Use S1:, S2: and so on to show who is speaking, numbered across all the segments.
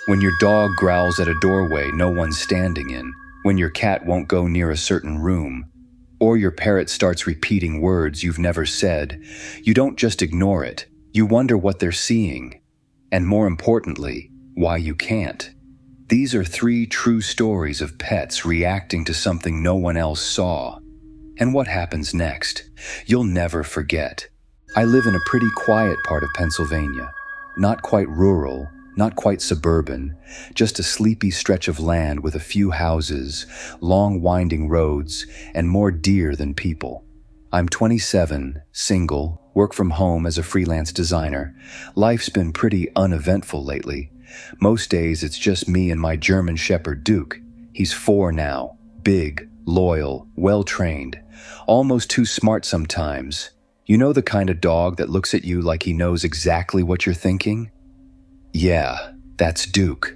S1: When your dog growls at a doorway no one's standing in, when your cat won't go near a certain room, or your parrot starts repeating words you've never said, you don't just ignore it, you wonder what they're seeing, and more importantly, why you can't. These are 3 true stories of pets reacting to something no one else saw. And what happens next? You'll never forget. I live in a pretty quiet part of Pennsylvania. Not quite rural, not quite suburban, just a sleepy stretch of land with a few houses, long winding roads, and more deer than people. I'm 27, single, work from home as a freelance designer. Life's been pretty uneventful lately. Most days it's just me and my German Shepherd Duke. He's 4 now, big, loyal, well-trained, almost too smart sometimes. You know the kind of dog that looks at you like he knows exactly what you're thinking? Yeah, that's Duke.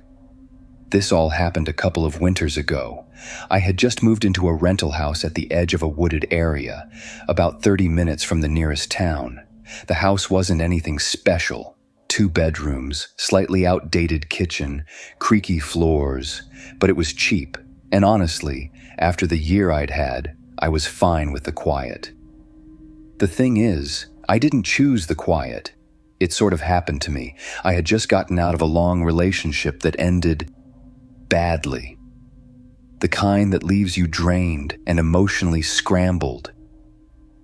S1: This all happened a couple of winters ago. I had just moved into a rental house at the edge of a wooded area, about 30 minutes from the nearest town. The house wasn't anything special. 2 bedrooms, slightly outdated kitchen, creaky floors, but it was cheap. And honestly, after the year I'd had, I was fine with the quiet. The thing is, I didn't choose the quiet. It sort of happened to me. I had just gotten out of a long relationship that ended badly. The kind that leaves you drained and emotionally scrambled.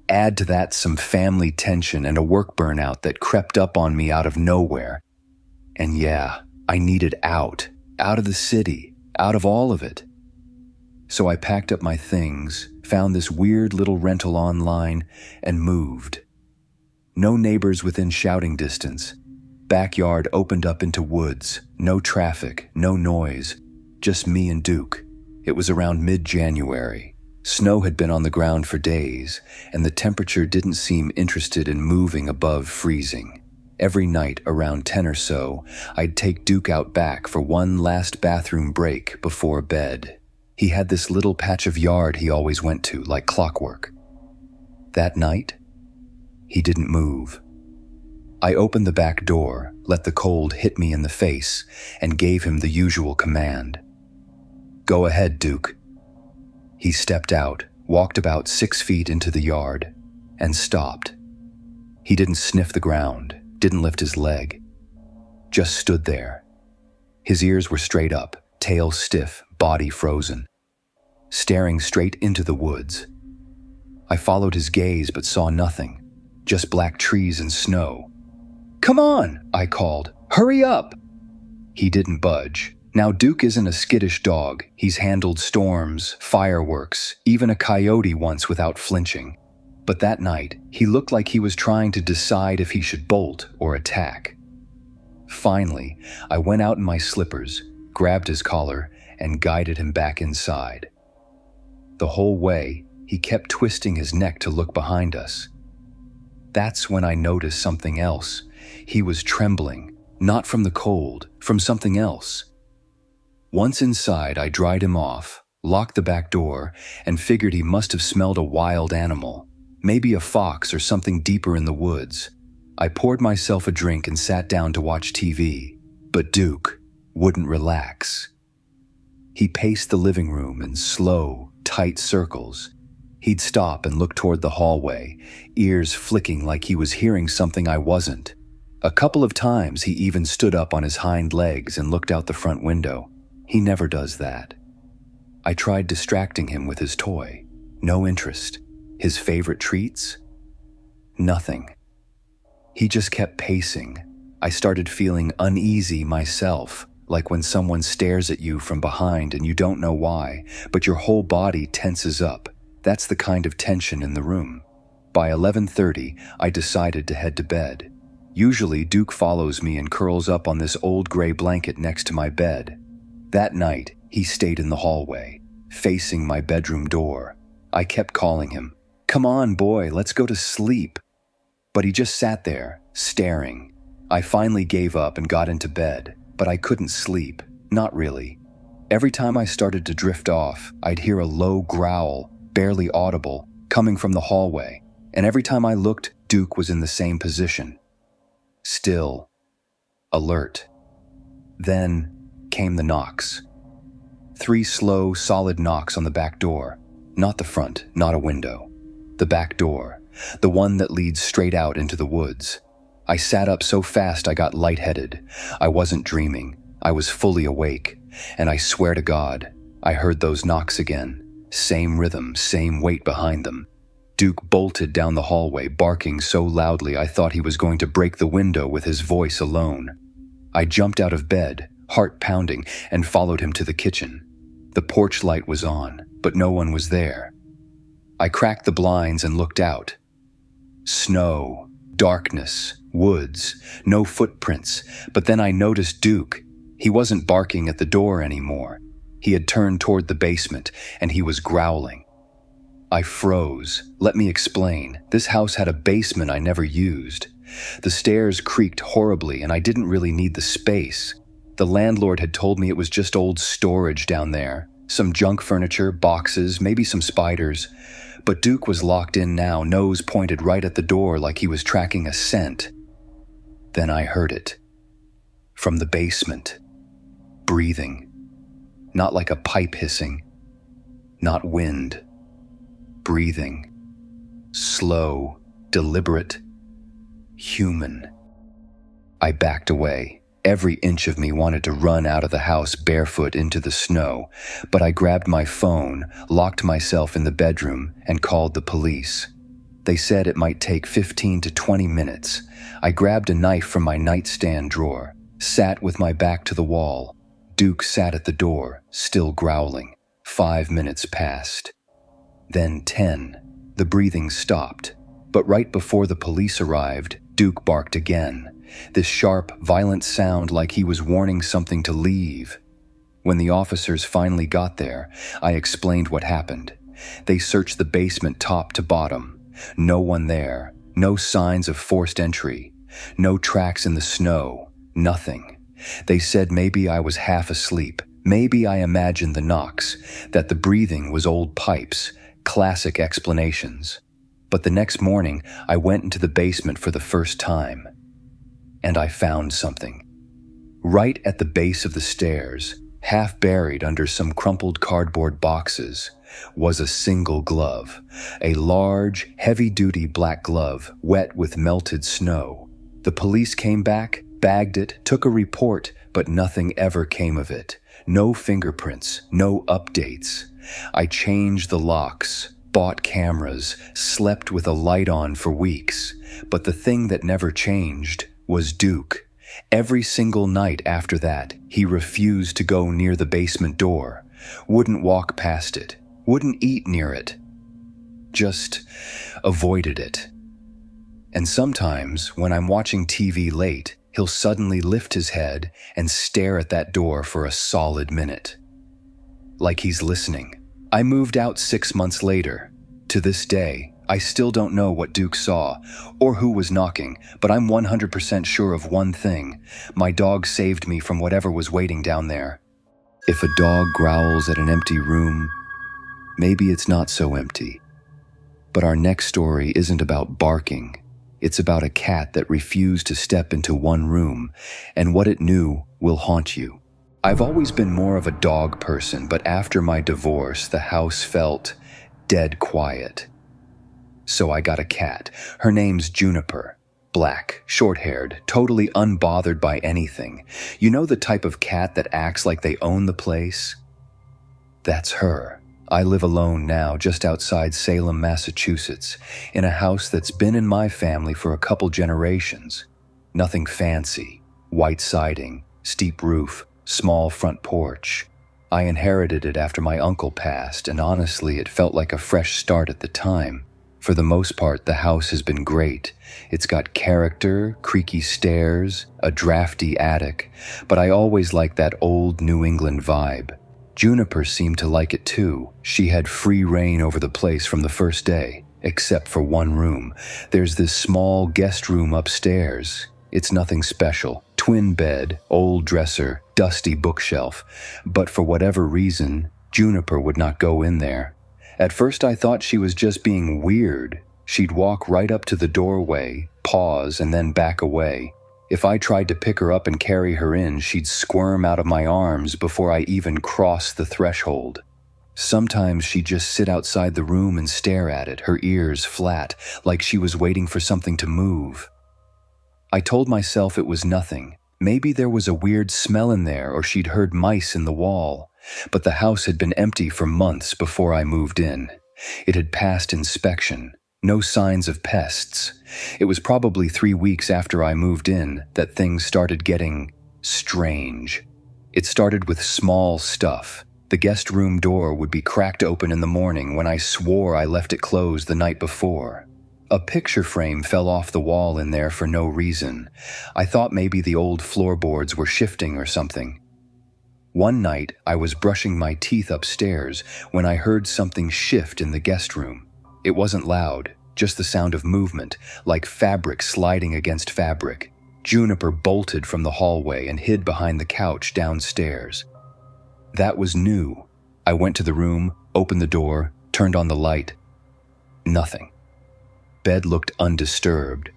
S1: Add to that some family tension and a work burnout that crept up on me out of nowhere. And yeah, I needed out of the city, out of all of it. So I packed up my things, found this weird little rental online, and moved. No neighbors within shouting distance. Backyard opened up into woods, no traffic, no noise, just me and Duke. It was around mid-January. Snow had been on the ground for days, and the temperature didn't seem interested in moving above freezing. Every night around 10 or so, I'd take Duke out back for one last bathroom break before bed. He had this little patch of yard he always went to, like clockwork. That night, he didn't move. I opened the back door, let the cold hit me in the face, and gave him the usual command. "Go ahead, Duke." He stepped out, walked about 6 feet into the yard, and stopped. He didn't sniff the ground, didn't lift his leg. Just stood there. His ears were straight up, tail stiff, body frozen, staring straight into the woods. I followed his gaze but saw nothing, just black trees and snow. "Come on," I called. "Hurry up!" He didn't budge. Now Duke isn't a skittish dog. He's handled storms, fireworks, even a coyote once without flinching. But that night, he looked like he was trying to decide if he should bolt or attack. Finally, I went out in my slippers, grabbed his collar, and guided him back inside. The whole way, he kept twisting his neck to look behind us. That's when I noticed something else. He was trembling, not from the cold, from something else. Once inside, I dried him off, locked the back door, and figured he must have smelled a wild animal, maybe a fox or something deeper in the woods. I poured myself a drink and sat down to watch TV, but Duke wouldn't relax. He paced the living room in slow, tight circles. He'd stop and look toward the hallway, ears flicking like he was hearing something I wasn't. A couple of times he even stood up on his hind legs and looked out the front window. He never does that. I tried distracting him with his toy. No interest. His favorite treats? Nothing. He just kept pacing. I started feeling uneasy myself, like when someone stares at you from behind and you don't know why, but your whole body tenses up. That's the kind of tension in the room. By 11:30, I decided to head to bed. Usually, Duke follows me and curls up on this old gray blanket next to my bed. That night, he stayed in the hallway, facing my bedroom door. I kept calling him, "Come on, boy, let's go to sleep." But he just sat there, staring. I finally gave up and got into bed, but I couldn't sleep, not really. Every time I started to drift off, I'd hear a low growl, barely audible, coming from the hallway, and every time I looked, Duke was in the same position. Still, alert. Then, came the knocks. 3 slow, solid knocks on the back door. Not the front, not a window. The back door, the one that leads straight out into the woods. I sat up so fast I got lightheaded. I wasn't dreaming. I was fully awake. And I swear to God, I heard those knocks again. Same rhythm, same weight behind them. Duke bolted down the hallway, barking so loudly I thought he was going to break the window with his voice alone. I jumped out of bed, heart pounding, and followed him to the kitchen. The porch light was on, but no one was there. I cracked the blinds and looked out. Snow, darkness, woods, no footprints, but then I noticed Duke. He wasn't barking at the door anymore. He had turned toward the basement, and he was growling. I froze. Let me explain. This house had a basement I never used. The stairs creaked horribly, and I didn't really need the space. The landlord had told me it was just old storage down there. Some junk furniture, boxes, maybe some spiders. But Duke was locked in now, nose pointed right at the door like he was tracking a scent. Then I heard it. From the basement. Breathing. Not like a pipe hissing. Not wind. Breathing. Slow, deliberate, human. I backed away. Every inch of me wanted to run out of the house barefoot into the snow, but I grabbed my phone, locked myself in the bedroom, and called the police. They said it might take 15 to 20 minutes. I grabbed a knife from my nightstand drawer, sat with my back to the wall. Duke sat at the door, still growling. 5 minutes passed. Then 10. The breathing stopped. But right before the police arrived, Duke barked again. This sharp, violent sound like he was warning something to leave. When the officers finally got there, I explained what happened. They searched the basement top to bottom. No one there. No signs of forced entry. No tracks in the snow. Nothing. They said maybe I was half asleep. Maybe I imagined the knocks, that the breathing was old pipes. Classic explanations. But the next morning, I went into the basement for the first time. And I found something. Right at the base of the stairs, half buried under some crumpled cardboard boxes, was a single glove. A large, heavy-duty black glove, wet with melted snow. The police came back, bagged it, took a report, but nothing ever came of it. No fingerprints, no updates. I changed the locks, bought cameras, slept with a light on for weeks, but the thing that never changed was Duke. Every single night after that, he refused to go near the basement door, wouldn't walk past it, wouldn't eat near it, just avoided it. And sometimes, when I'm watching TV late, he'll suddenly lift his head and stare at that door for a solid minute. Like he's listening. I moved out 6 months later. To this day, I still don't know what Duke saw or who was knocking, but I'm 100% sure of one thing. My dog saved me from whatever was waiting down there. If a dog growls at an empty room, maybe it's not so empty. But our next story isn't about barking. It's about a cat that refused to step into one room, and what it knew will haunt you. I've always been more of a dog person, but after my divorce, the house felt dead quiet. So I got a cat. Her name's Juniper. Black, short-haired, totally unbothered by anything. You know the type of cat that acts like they own the place? That's her. I live alone now, just outside Salem, Massachusetts, in a house that's been in my family for a couple generations. Nothing fancy. White siding, steep roof, small front porch. I inherited it after my uncle passed, and honestly, it felt like a fresh start at the time. For the most part, the house has been great. It's got character, creaky stairs, a drafty attic, but I always liked that old New England vibe. Juniper seemed to like it too. She had free reign over the place from the first day, except for one room. There's this small guest room upstairs. It's nothing special. Twin bed, old dresser, dusty bookshelf. But for whatever reason, Juniper would not go in there. At first I thought she was just being weird. She'd walk right up to the doorway, pause, and then back away. If I tried to pick her up and carry her in, she'd squirm out of my arms before I even crossed the threshold. Sometimes she'd just sit outside the room and stare at it, her ears flat, like she was waiting for something to move. I told myself it was nothing. Maybe there was a weird smell in there, or she'd heard mice in the wall. But the house had been empty for months before I moved in. It had passed inspection. No signs of pests. It was probably 3 weeks after I moved in that things started getting strange. It started with small stuff. The guest room door would be cracked open in the morning when I swore I left it closed the night before. A picture frame fell off the wall in there for no reason. I thought maybe the old floorboards were shifting or something. One night, I was brushing my teeth upstairs when I heard something shift in the guest room. It wasn't loud, just the sound of movement, like fabric sliding against fabric. Juniper bolted from the hallway and hid behind the couch downstairs. That was new. I went to the room, opened the door, turned on the light. Nothing. Bed looked undisturbed.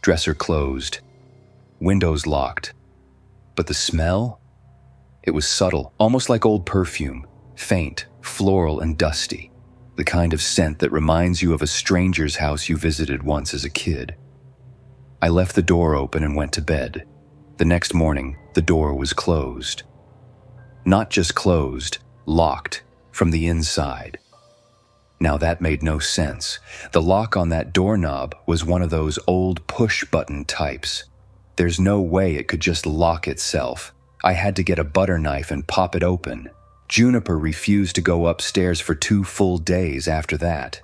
S1: Dresser closed. Windows locked. But the smell? It was subtle, almost like old perfume, faint, floral and dusty. The kind of scent that reminds you of a stranger's house you visited once as a kid. I left the door open and went to bed. The next morning, the door was closed. Not just closed, locked from the inside. Now that made no sense. The lock on that doorknob was one of those old push-button types. There's no way it could just lock itself. I had to get a butter knife and pop it open. Juniper refused to go upstairs for 2 full days after that.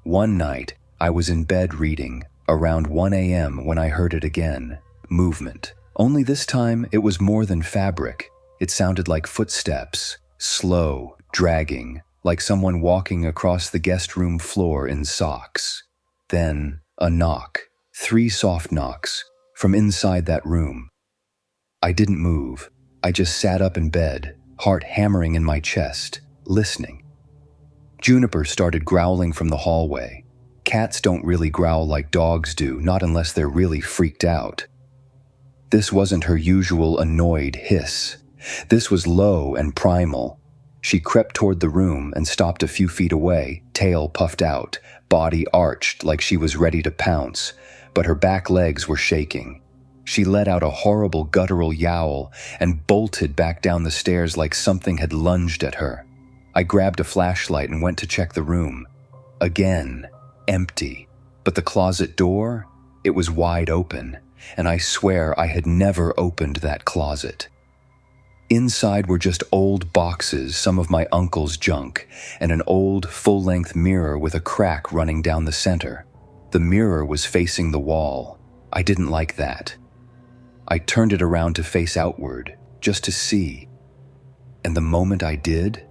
S1: One night, I was in bed reading, around 1 a.m. when I heard it again. Movement. Only this time, it was more than fabric. It sounded like footsteps, slow, dragging, like someone walking across the guest room floor in socks. Then, a knock. 3 soft knocks, from inside that room. I didn't move. I just sat up in bed, heart hammering in my chest, listening. Juniper started growling from the hallway. Cats don't really growl like dogs do, not unless they're really freaked out. This wasn't her usual annoyed hiss. This was low and primal. She crept toward the room and stopped a few feet away, tail puffed out, body arched like she was ready to pounce, but her back legs were shaking. She let out a horrible guttural yowl and bolted back down the stairs like something had lunged at her. I grabbed a flashlight and went to check the room. Again, empty. But the closet door, it was wide open, and I swear I had never opened that closet. Inside were just old boxes, some of my uncle's junk, and an old, full-length mirror with a crack running down the center. The mirror was facing the wall. I didn't like that. I turned it around to face outward, just to see. And the moment I did,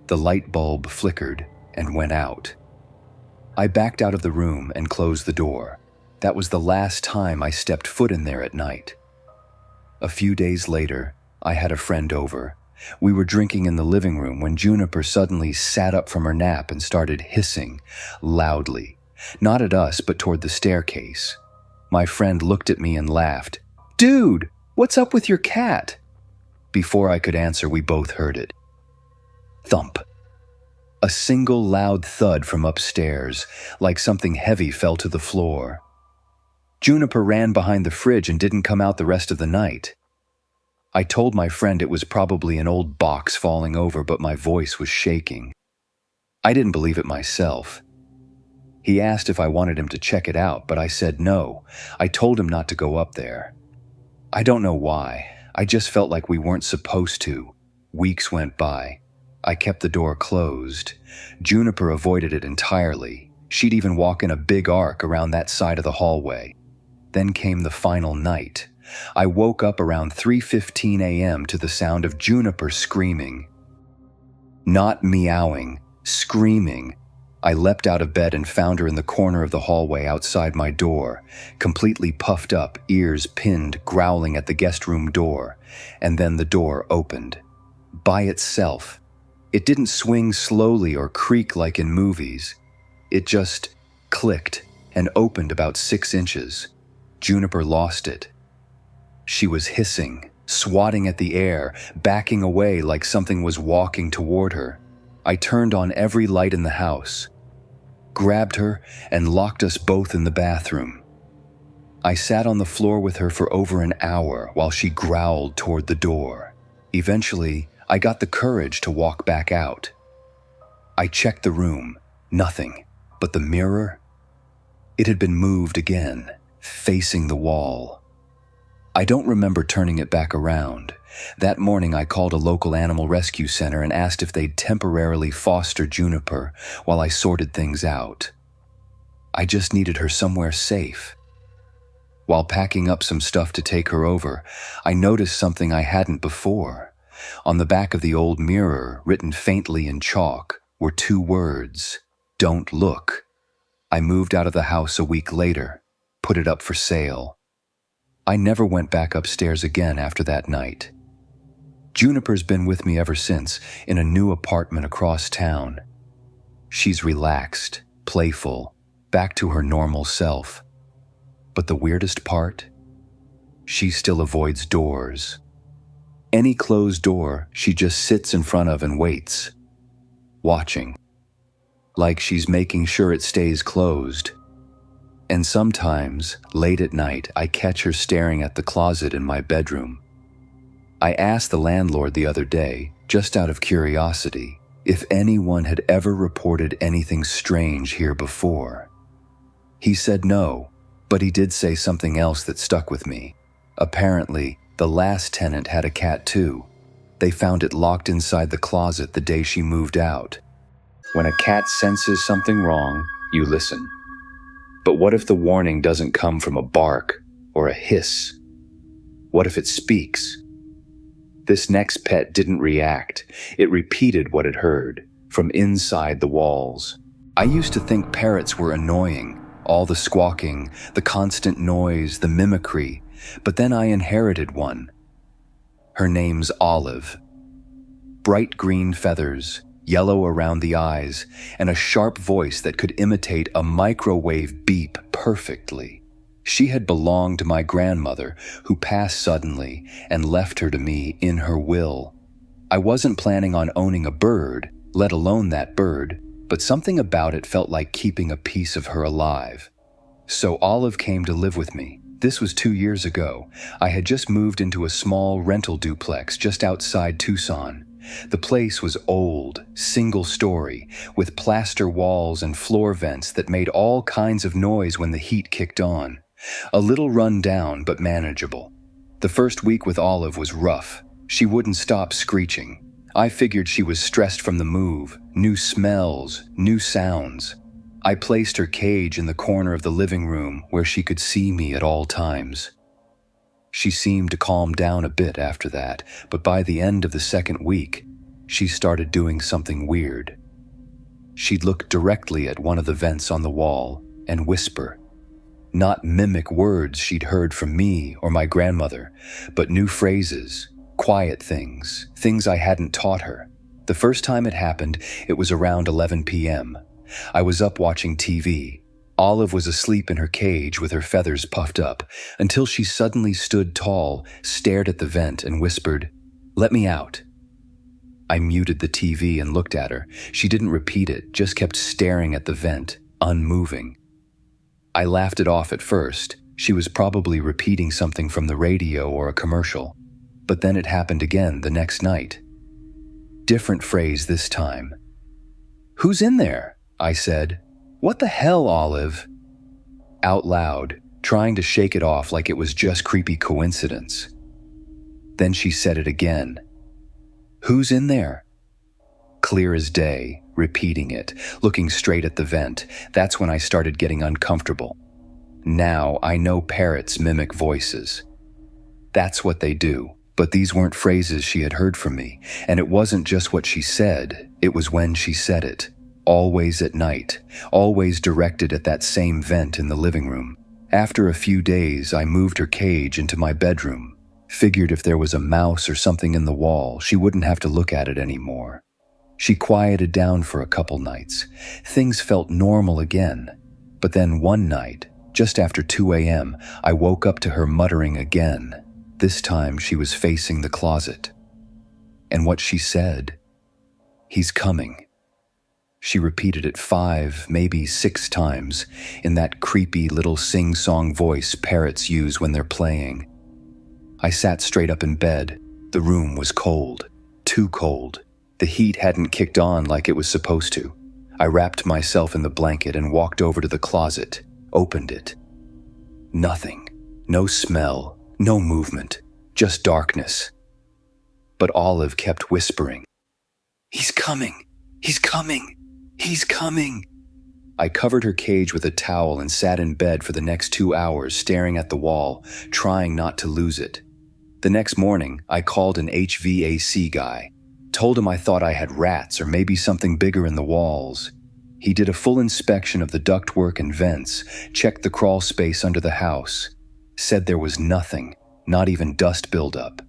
S1: the light bulb flickered and went out. I backed out of the room and closed the door. That was the last time I stepped foot in there at night. A few days later, I had a friend over. We were drinking in the living room when Juniper suddenly sat up from her nap and started hissing, loudly. Not at us, but toward the staircase. My friend looked at me and laughed. "Dude, what's up with your cat?" Before I could answer, we both heard it. Thump. A single loud thud from upstairs, like something heavy fell to the floor. Juniper ran behind the fridge and didn't come out the rest of the night. I told my friend it was probably an old box falling over, but my voice was shaking. I didn't believe it myself. He asked if I wanted him to check it out, but I said no. I told him not to go up there. I don't know why. I just felt like we weren't supposed to. Weeks went by. I kept the door closed. Juniper avoided it entirely. She'd even walk in a big arc around that side of the hallway. Then came the final night. I woke up around 3:15 a.m. to the sound of Juniper screaming. Not meowing, screaming. I leapt out of bed and found her in the corner of the hallway outside my door, completely puffed up, ears pinned, growling at the guest room door, and then the door opened. By itself. It didn't swing slowly or creak like in movies. It just clicked and opened about 6 inches. Juniper lost it. She was hissing, swatting at the air, backing away like something was walking toward her. I turned on every light in the house, grabbed her, and locked us both in the bathroom. I sat on the floor with her for over an hour while she growled toward the door. Eventually, I got the courage to walk back out. I checked the room. Nothing. But the mirror? It had been moved again, facing the wall. I don't remember turning it back around. That morning I called a local animal rescue center and asked if they'd temporarily foster Juniper while I sorted things out. I just needed her somewhere safe. While packing up some stuff to take her over, I noticed something I hadn't before. On the back of the old mirror, written faintly in chalk, were 2 words, "Don't look." I moved out of the house a week later, put it up for sale. I never went back upstairs again after that night. Juniper's been with me ever since, in a new apartment across town. She's relaxed, playful, back to her normal self. But the weirdest part? She still avoids doors. Any closed door, she just sits in front of and waits, watching, like she's making sure it stays closed. And sometimes, late at night, I catch her staring at the closet in my bedroom. I asked the landlord the other day, just out of curiosity, if anyone had ever reported anything strange here before. He said no, but he did say something else that stuck with me. Apparently, the last tenant had a cat too. They found it locked inside the closet the day she moved out. When a cat senses something wrong, you listen. But what if the warning doesn't come from a bark or a hiss? What if it speaks? This next pet didn't react. It repeated what it heard, from inside the walls. I used to think parrots were annoying, all the squawking, the constant noise, the mimicry, but then I inherited one. Her name's Olive. Bright green feathers, yellow around the eyes, and a sharp voice that could imitate a microwave beep perfectly. She had belonged to my grandmother, who passed suddenly and left her to me in her will. I wasn't planning on owning a bird, let alone that bird, but something about it felt like keeping a piece of her alive. So Olive came to live with me. This was 2 years ago. I had just moved into a small rental duplex just outside Tucson. The place was old, single-story, with plaster walls and floor vents that made all kinds of noise when the heat kicked on. A little run down, but manageable. The first week with Olive was rough. She wouldn't stop screeching. I figured she was stressed from the move, new smells, new sounds. I placed her cage in the corner of the living room where she could see me at all times. She seemed to calm down a bit after that, but by the end of the second week, she started doing something weird. She'd look directly at one of the vents on the wall and whisper. Not mimic words she'd heard from me or my grandmother, but new phrases, quiet things, things I hadn't taught her. The first time it happened, it was around 11 p.m. I was up watching TV. Olive was asleep in her cage with her feathers puffed up, until she suddenly stood tall, stared at the vent, and whispered, "Let me out." I muted the TV and looked at her. She didn't repeat it, just kept staring at the vent, unmoving. I laughed it off at first. She was probably repeating something from the radio or a commercial. But then it happened again the next night. Different phrase this time. "Who's in there?" I said. "What the hell, Olive?" Out loud, trying to shake it off like it was just creepy coincidence. Then she said it again. "Who's in there?" Clear as day, repeating it, looking straight at the vent. That's when I started getting uncomfortable. Now I know parrots mimic voices. That's what they do. But these weren't phrases she had heard from me, and it wasn't just what she said, it was when she said it. Always at night, always directed at that same vent in the living room. After a few days, I moved her cage into my bedroom. Figured if there was a mouse or something in the wall, she wouldn't have to look at it anymore. She quieted down for a couple nights. Things felt normal again. But then one night, Just after 2 a.m., I woke up to her muttering again. This time she was facing the closet. And what she said, "He's coming." She repeated it 5, maybe 6 times, in that creepy little sing-song voice parrots use when they're playing. I sat straight up in bed. The room was cold. Too cold. The heat hadn't kicked on like it was supposed to. I wrapped myself in the blanket and walked over to the closet, opened it. Nothing. No smell. No movement. Just darkness. But Olive kept whispering, "He's coming! He's coming! He's coming!" I covered her cage with a towel and sat in bed for the next 2 hours staring at the wall, trying not to lose it. The next morning, I called an HVAC guy. Told him I thought I had rats or maybe something bigger in the walls. He did a full inspection of the ductwork and vents, checked the crawl space under the house, said there was nothing, not even dust buildup.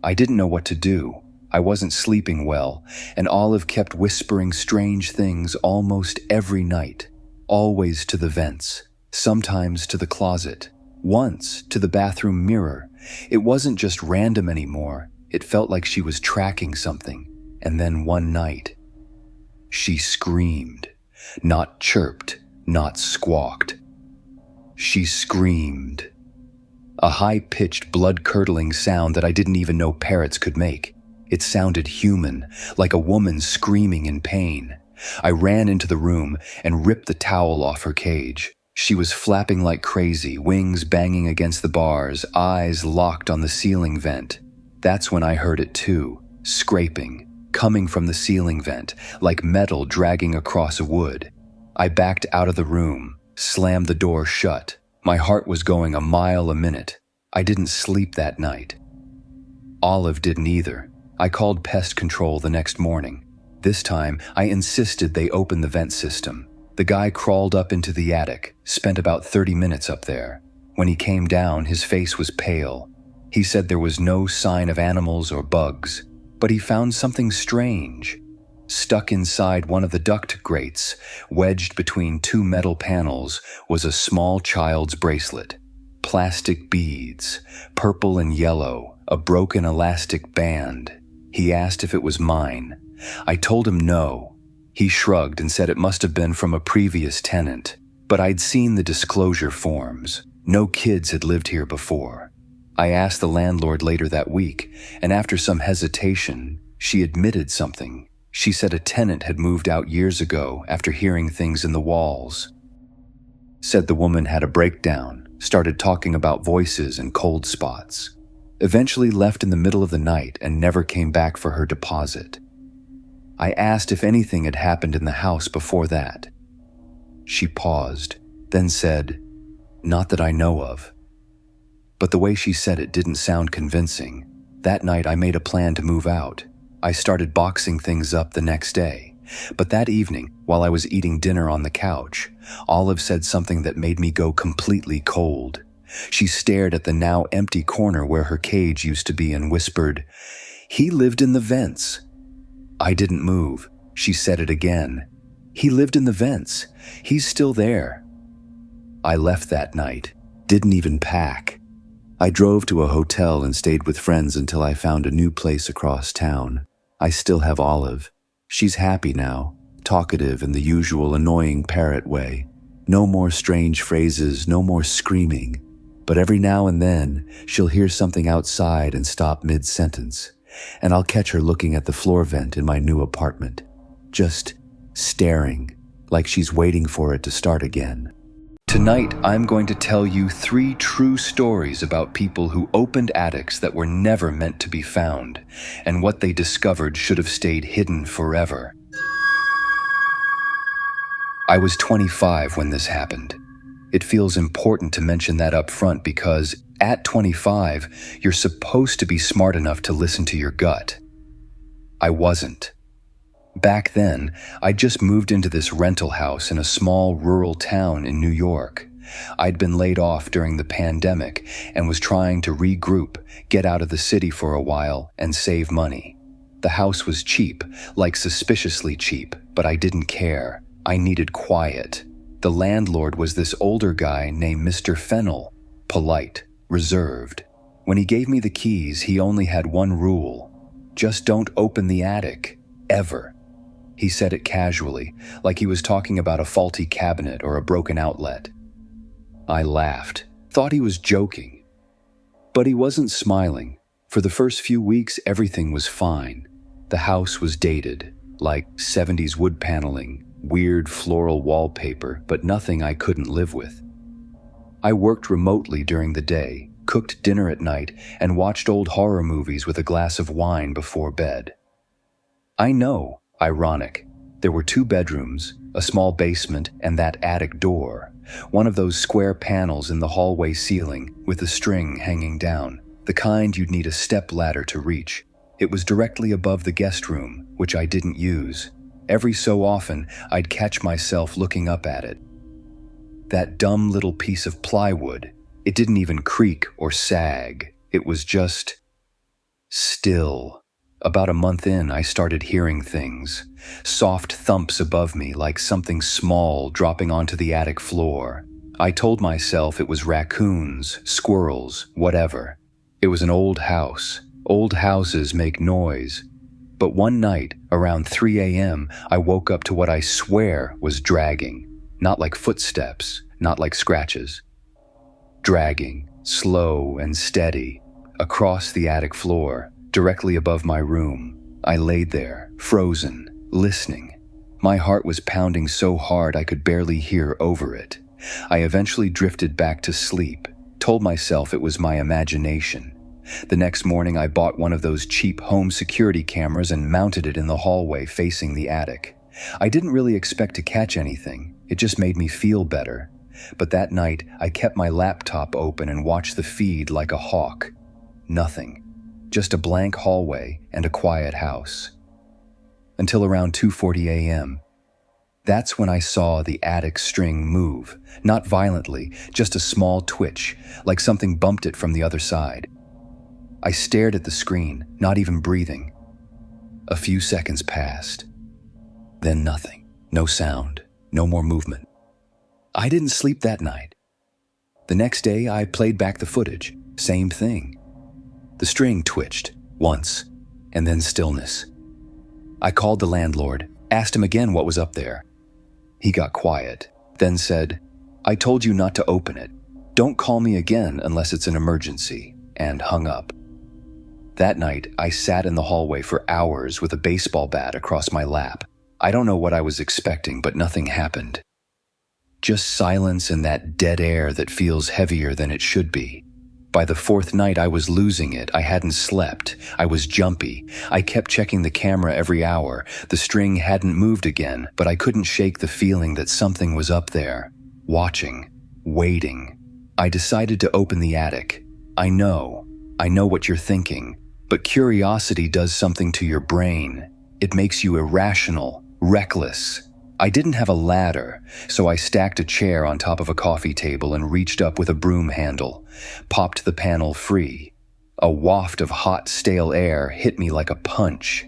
S1: I didn't know what to do. I wasn't sleeping well, and Olive kept whispering strange things almost every night, always to the vents, sometimes to the closet, once to the bathroom mirror. It wasn't just random anymore. It felt like she was tracking something. And then one night, she screamed. Not chirped, not squawked. She screamed. A high-pitched, blood-curdling sound that I didn't even know parrots could make. It sounded human, like a woman screaming in pain. I ran into the room and ripped the towel off her cage. She was flapping like crazy, wings banging against the bars, eyes locked on the ceiling vent. That's when I heard it too, scraping, coming from the ceiling vent, like metal dragging across a wood. I backed out of the room, slammed the door shut. My heart was going a mile a minute. I didn't sleep that night. Olive didn't either. I called pest control the next morning. This time, I insisted they open the vent system. The guy crawled up into the attic, spent about 30 minutes up there. When he came down, his face was pale. He said there was no sign of animals or bugs, but he found something strange. Stuck inside one of the duct grates, wedged between 2 metal panels, was a small child's bracelet. Plastic beads, purple and yellow, a broken elastic band. He asked if it was mine. I told him no. He shrugged and said it must have been from a previous tenant, but I'd seen the disclosure forms. No kids had lived here before. I asked the landlord later that week, and after some hesitation, she admitted something. She said a tenant had moved out years ago after hearing things in the walls. Said the woman had a breakdown, started talking about voices and cold spots. Eventually left in the middle of the night and never came back for her deposit. I asked if anything had happened in the house before that. She paused, then said, "Not that I know of." But the way she said it didn't sound convincing. That night I made a plan to move out. I started boxing things up the next day. But that evening, while I was eating dinner on the couch, Olive said something that made me go completely cold. She stared at the now empty corner where her cage used to be and whispered, "He lived in the vents." I didn't move. She said it again. "He lived in the vents. He's still there." I left that night. Didn't even pack. I drove to a hotel and stayed with friends until I found a new place across town. I still have Olive. She's happy now, talkative in the usual annoying parrot way. No more strange phrases, no more screaming. But every now and then, she'll hear something outside and stop mid-sentence, and I'll catch her looking at the floor vent in my new apartment, just staring, like she's waiting for it to start again. Tonight, I'm going to tell you 3 true stories about people who opened attics that were never meant to be found, and what they discovered should have stayed hidden forever. I was 25 when this happened. It feels important to mention that up front because at 25, you're supposed to be smart enough to listen to your gut. I wasn't. Back then, I just moved into this rental house in a small rural town in New York. I'd been laid off during the pandemic and was trying to regroup, get out of the city for a while, and save money. The house was cheap, like suspiciously cheap, but I didn't care. I needed quiet. The landlord was this older guy named Mr. Fennel, polite, reserved. When he gave me the keys, he only had one rule: just don't open the attic, ever. He said it casually, like he was talking about a faulty cabinet or a broken outlet. I laughed, thought he was joking. But he wasn't smiling. For the first few weeks, everything was fine. The house was dated, like 70s wood paneling, weird floral wallpaper, but nothing I couldn't live with. I worked remotely during the day, cooked dinner at night, and watched old horror movies with a glass of wine before bed. I know, ironic. There were 2 bedrooms, a small basement, and that attic door, one of those square panels in the hallway ceiling with a string hanging down, the kind you'd need a step ladder to reach. It was directly above the guest room, which I didn't use. Every so often, I'd catch myself looking up at it. That dumb little piece of plywood, it didn't even creak or sag. It was just still. About a month in, I started hearing things. Soft thumps above me, like something small dropping onto the attic floor. I told myself it was raccoons, squirrels, whatever. It was an old house. Old houses make noise. But one night, around 3 a.m., I woke up to what I swear was dragging. Not like footsteps, not like scratches. Dragging, slow and steady, across the attic floor, directly above my room. I laid there, frozen, listening. My heart was pounding so hard I could barely hear over it. I eventually drifted back to sleep, told myself it was my imagination. The next morning I bought one of those cheap home security cameras and mounted it in the hallway facing the attic. I didn't really expect to catch anything. It just made me feel better. But that night I kept my laptop open and watched the feed like a hawk. Nothing. Just a blank hallway and a quiet house. Until around 2:40 a.m. That's when I saw the attic string move, not violently, just a small twitch, like something bumped it from the other side. I stared at the screen, not even breathing. A few seconds passed. Then nothing. No sound. No more movement. I didn't sleep that night. The next day, I played back the footage. Same thing. The string twitched, once, and then stillness. I called the landlord, asked him again what was up there. He got quiet, then said, "I told you not to open it. Don't call me again unless it's an emergency," and hung up. That night, I sat in the hallway for hours with a baseball bat across my lap. I don't know what I was expecting, but nothing happened. Just silence and that dead air that feels heavier than it should be. By the 4th night, I was losing it. I hadn't slept. I was jumpy. I kept checking the camera every hour. The string hadn't moved again, but I couldn't shake the feeling that something was up there, watching, waiting. I decided to open the attic. I know what you're thinking, but curiosity does something to your brain. It makes you irrational, reckless. I didn't have a ladder, so I stacked a chair on top of a coffee table and reached up with a broom handle, popped the panel free. A waft of hot, stale air hit me like a punch.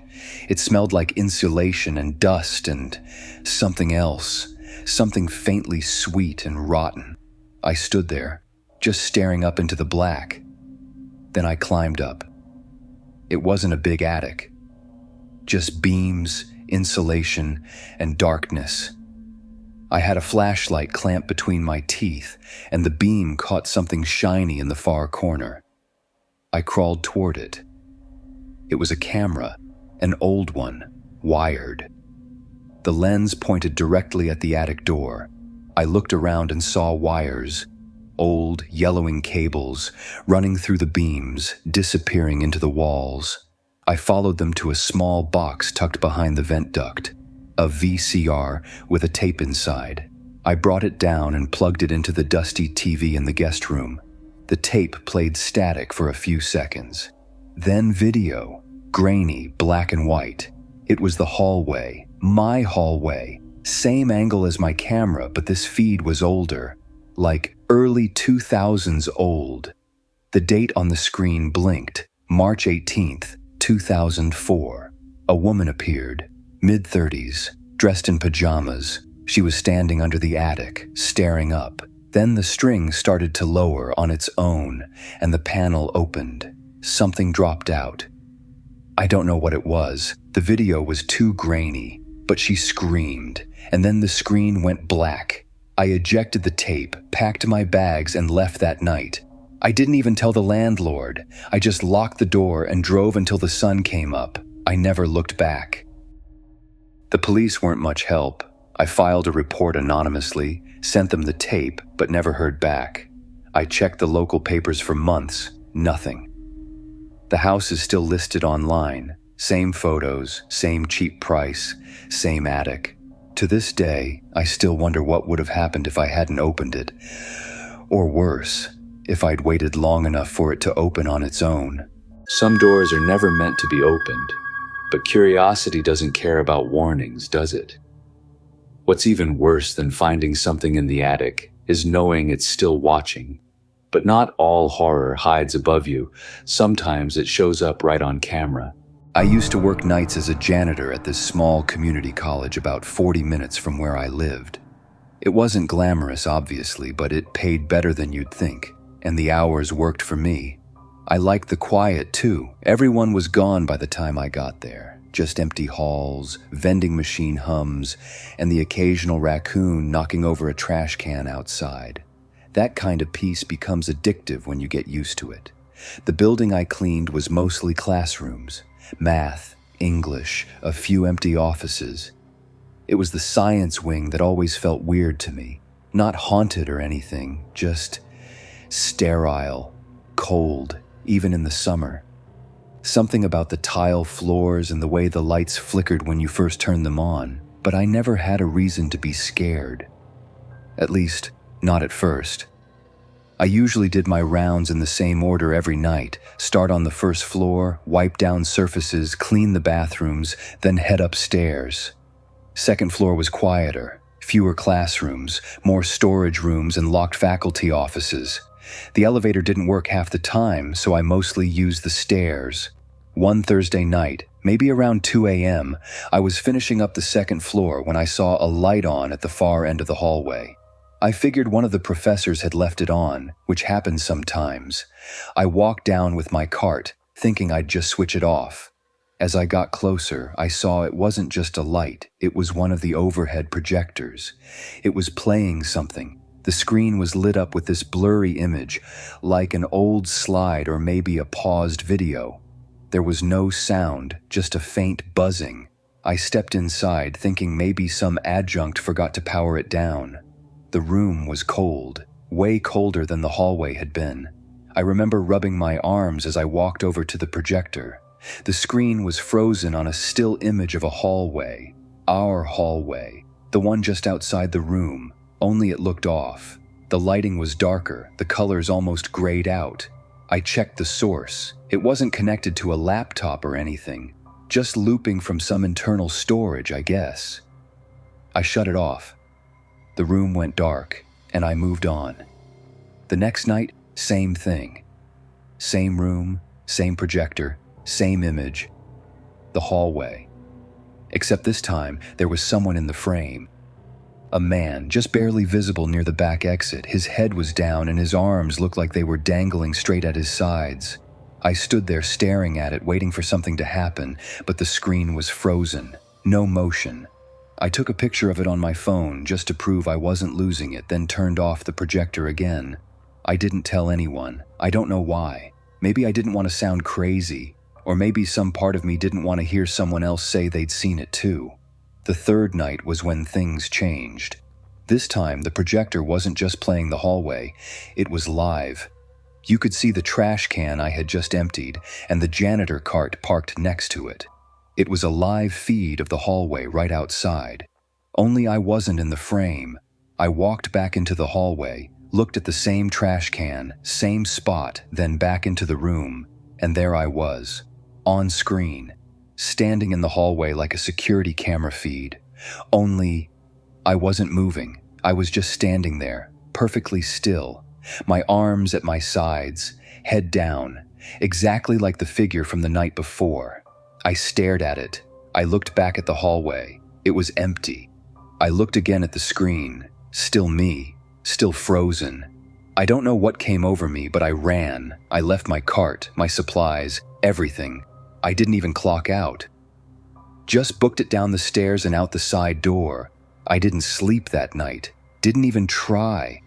S1: It smelled like insulation and dust and something else, something faintly sweet and rotten. I stood there, just staring up into the black. Then I climbed up. It wasn't a big attic, just beams, insulation, and darkness. I had a flashlight clamped between my teeth, and the beam caught something shiny in the far corner. I crawled toward it. It was a camera, an old one, wired. The lens pointed directly at the attic door. I looked around and saw wires, old, yellowing cables, running through the beams, disappearing into the walls. I followed them to a small box tucked behind the vent duct, a VCR with a tape inside. I brought it down and plugged it into the dusty TV in the guest room. The tape played static for a few seconds. Then video, grainy, black and white. It was the hallway, my hallway, same angle as my camera, but this feed was older, like early 2000s old. The date on the screen blinked, March 18th, 2004. A woman appeared, mid-30s, dressed in pajamas. She was standing under the attic, staring up. Then the string started to lower on its own, and the panel opened. Something dropped out. I don't know what it was. The video was too grainy, but she screamed, and then the screen went black. I ejected the tape, packed my bags, and left that night. I didn't even tell the landlord. I just locked the door and drove until the sun came up. I never looked back. The police weren't much help. I filed a report anonymously, sent them the tape, but never heard back. I checked the local papers for months. Nothing. The house is still listed online. Same photos, same cheap price, same attic. To this day, I still wonder what would have happened if I hadn't opened it. Or worse, if I'd waited long enough for it to open on its own. Some doors are never meant to be opened, but curiosity doesn't care about warnings, does it? What's even worse than finding something in the attic is knowing it's still watching. But not all horror hides above you. Sometimes it shows up right on camera. I used to work nights as a janitor at this small community college about 40 minutes from where I lived. It wasn't glamorous, obviously, but it paid better than you'd think, and the hours worked for me. I liked the quiet, too. Everyone was gone by the time I got there. Just empty halls, vending machine hums, and the occasional raccoon knocking over a trash can outside. That kind of peace becomes addictive when you get used to it. The building I cleaned was mostly classrooms. Math, English, a few empty offices. It was the science wing that always felt weird to me. Not haunted or anything, just sterile, cold, even in the summer. Something about the tile floors and the way the lights flickered when you first turned them on, but I never had a reason to be scared. At least, not at first. I usually did my rounds in the same order every night. Start on the first floor, wipe down surfaces, clean the bathrooms, then head upstairs. Second floor was quieter, fewer classrooms, more storage rooms and locked faculty offices. The elevator didn't work half the time, so I mostly used the stairs. One Thursday night, maybe around 2 a.m., I was finishing up the second floor when I saw a light on at the far end of the hallway. I figured one of the professors had left it on, which happens sometimes. I walked down with my cart, thinking I'd just switch it off. As I got closer, I saw it wasn't just a light, it was one of the overhead projectors. It was playing something. The screen was lit up with this blurry image, like an old slide or maybe a paused video. There was no sound, just a faint buzzing. I stepped inside, thinking maybe some adjunct forgot to power it down. The room was cold, way colder than the hallway had been. I remember rubbing my arms as I walked over to the projector. The screen was frozen on a still image of a hallway. Our hallway. The one just outside the room, only it looked off. The lighting was darker, the colors almost grayed out. I checked the source. It wasn't connected to a laptop or anything. Just looping from some internal storage, I guess. I shut it off. The room went dark, and I moved on. The next night, same thing. Same room, same projector, same image. The hallway. Except this time, there was someone in the frame. A man, just barely visible near the back exit. His head was down and his arms looked like they were dangling straight at his sides. I stood there staring at it, waiting for something to happen, but the screen was frozen. No motion. I took a picture of it on my phone just to prove I wasn't losing it, then turned off the projector again. I didn't tell anyone. I don't know why. Maybe I didn't want to sound crazy, or maybe some part of me didn't want to hear someone else say they'd seen it too. The third night was when things changed. This time, the projector wasn't just playing the hallway, it was live. You could see the trash can I had just emptied and the janitor cart parked next to it. It was a live feed of the hallway right outside. Only I wasn't in the frame. I walked back into the hallway, looked at the same trash can, same spot, then back into the room, and there I was, on screen, standing in the hallway like a security camera feed. Only I wasn't moving. I was just standing there, perfectly still, my arms at my sides, head down, exactly like the figure from the night before. I stared at it. I looked back at the hallway. It was empty. I looked again at the screen. Still me, still frozen. I don't know what came over me, but I ran. I left my cart, my supplies, everything. I didn't even clock out. Just booked it down the stairs and out the side door. I didn't sleep that night. Didn't even try.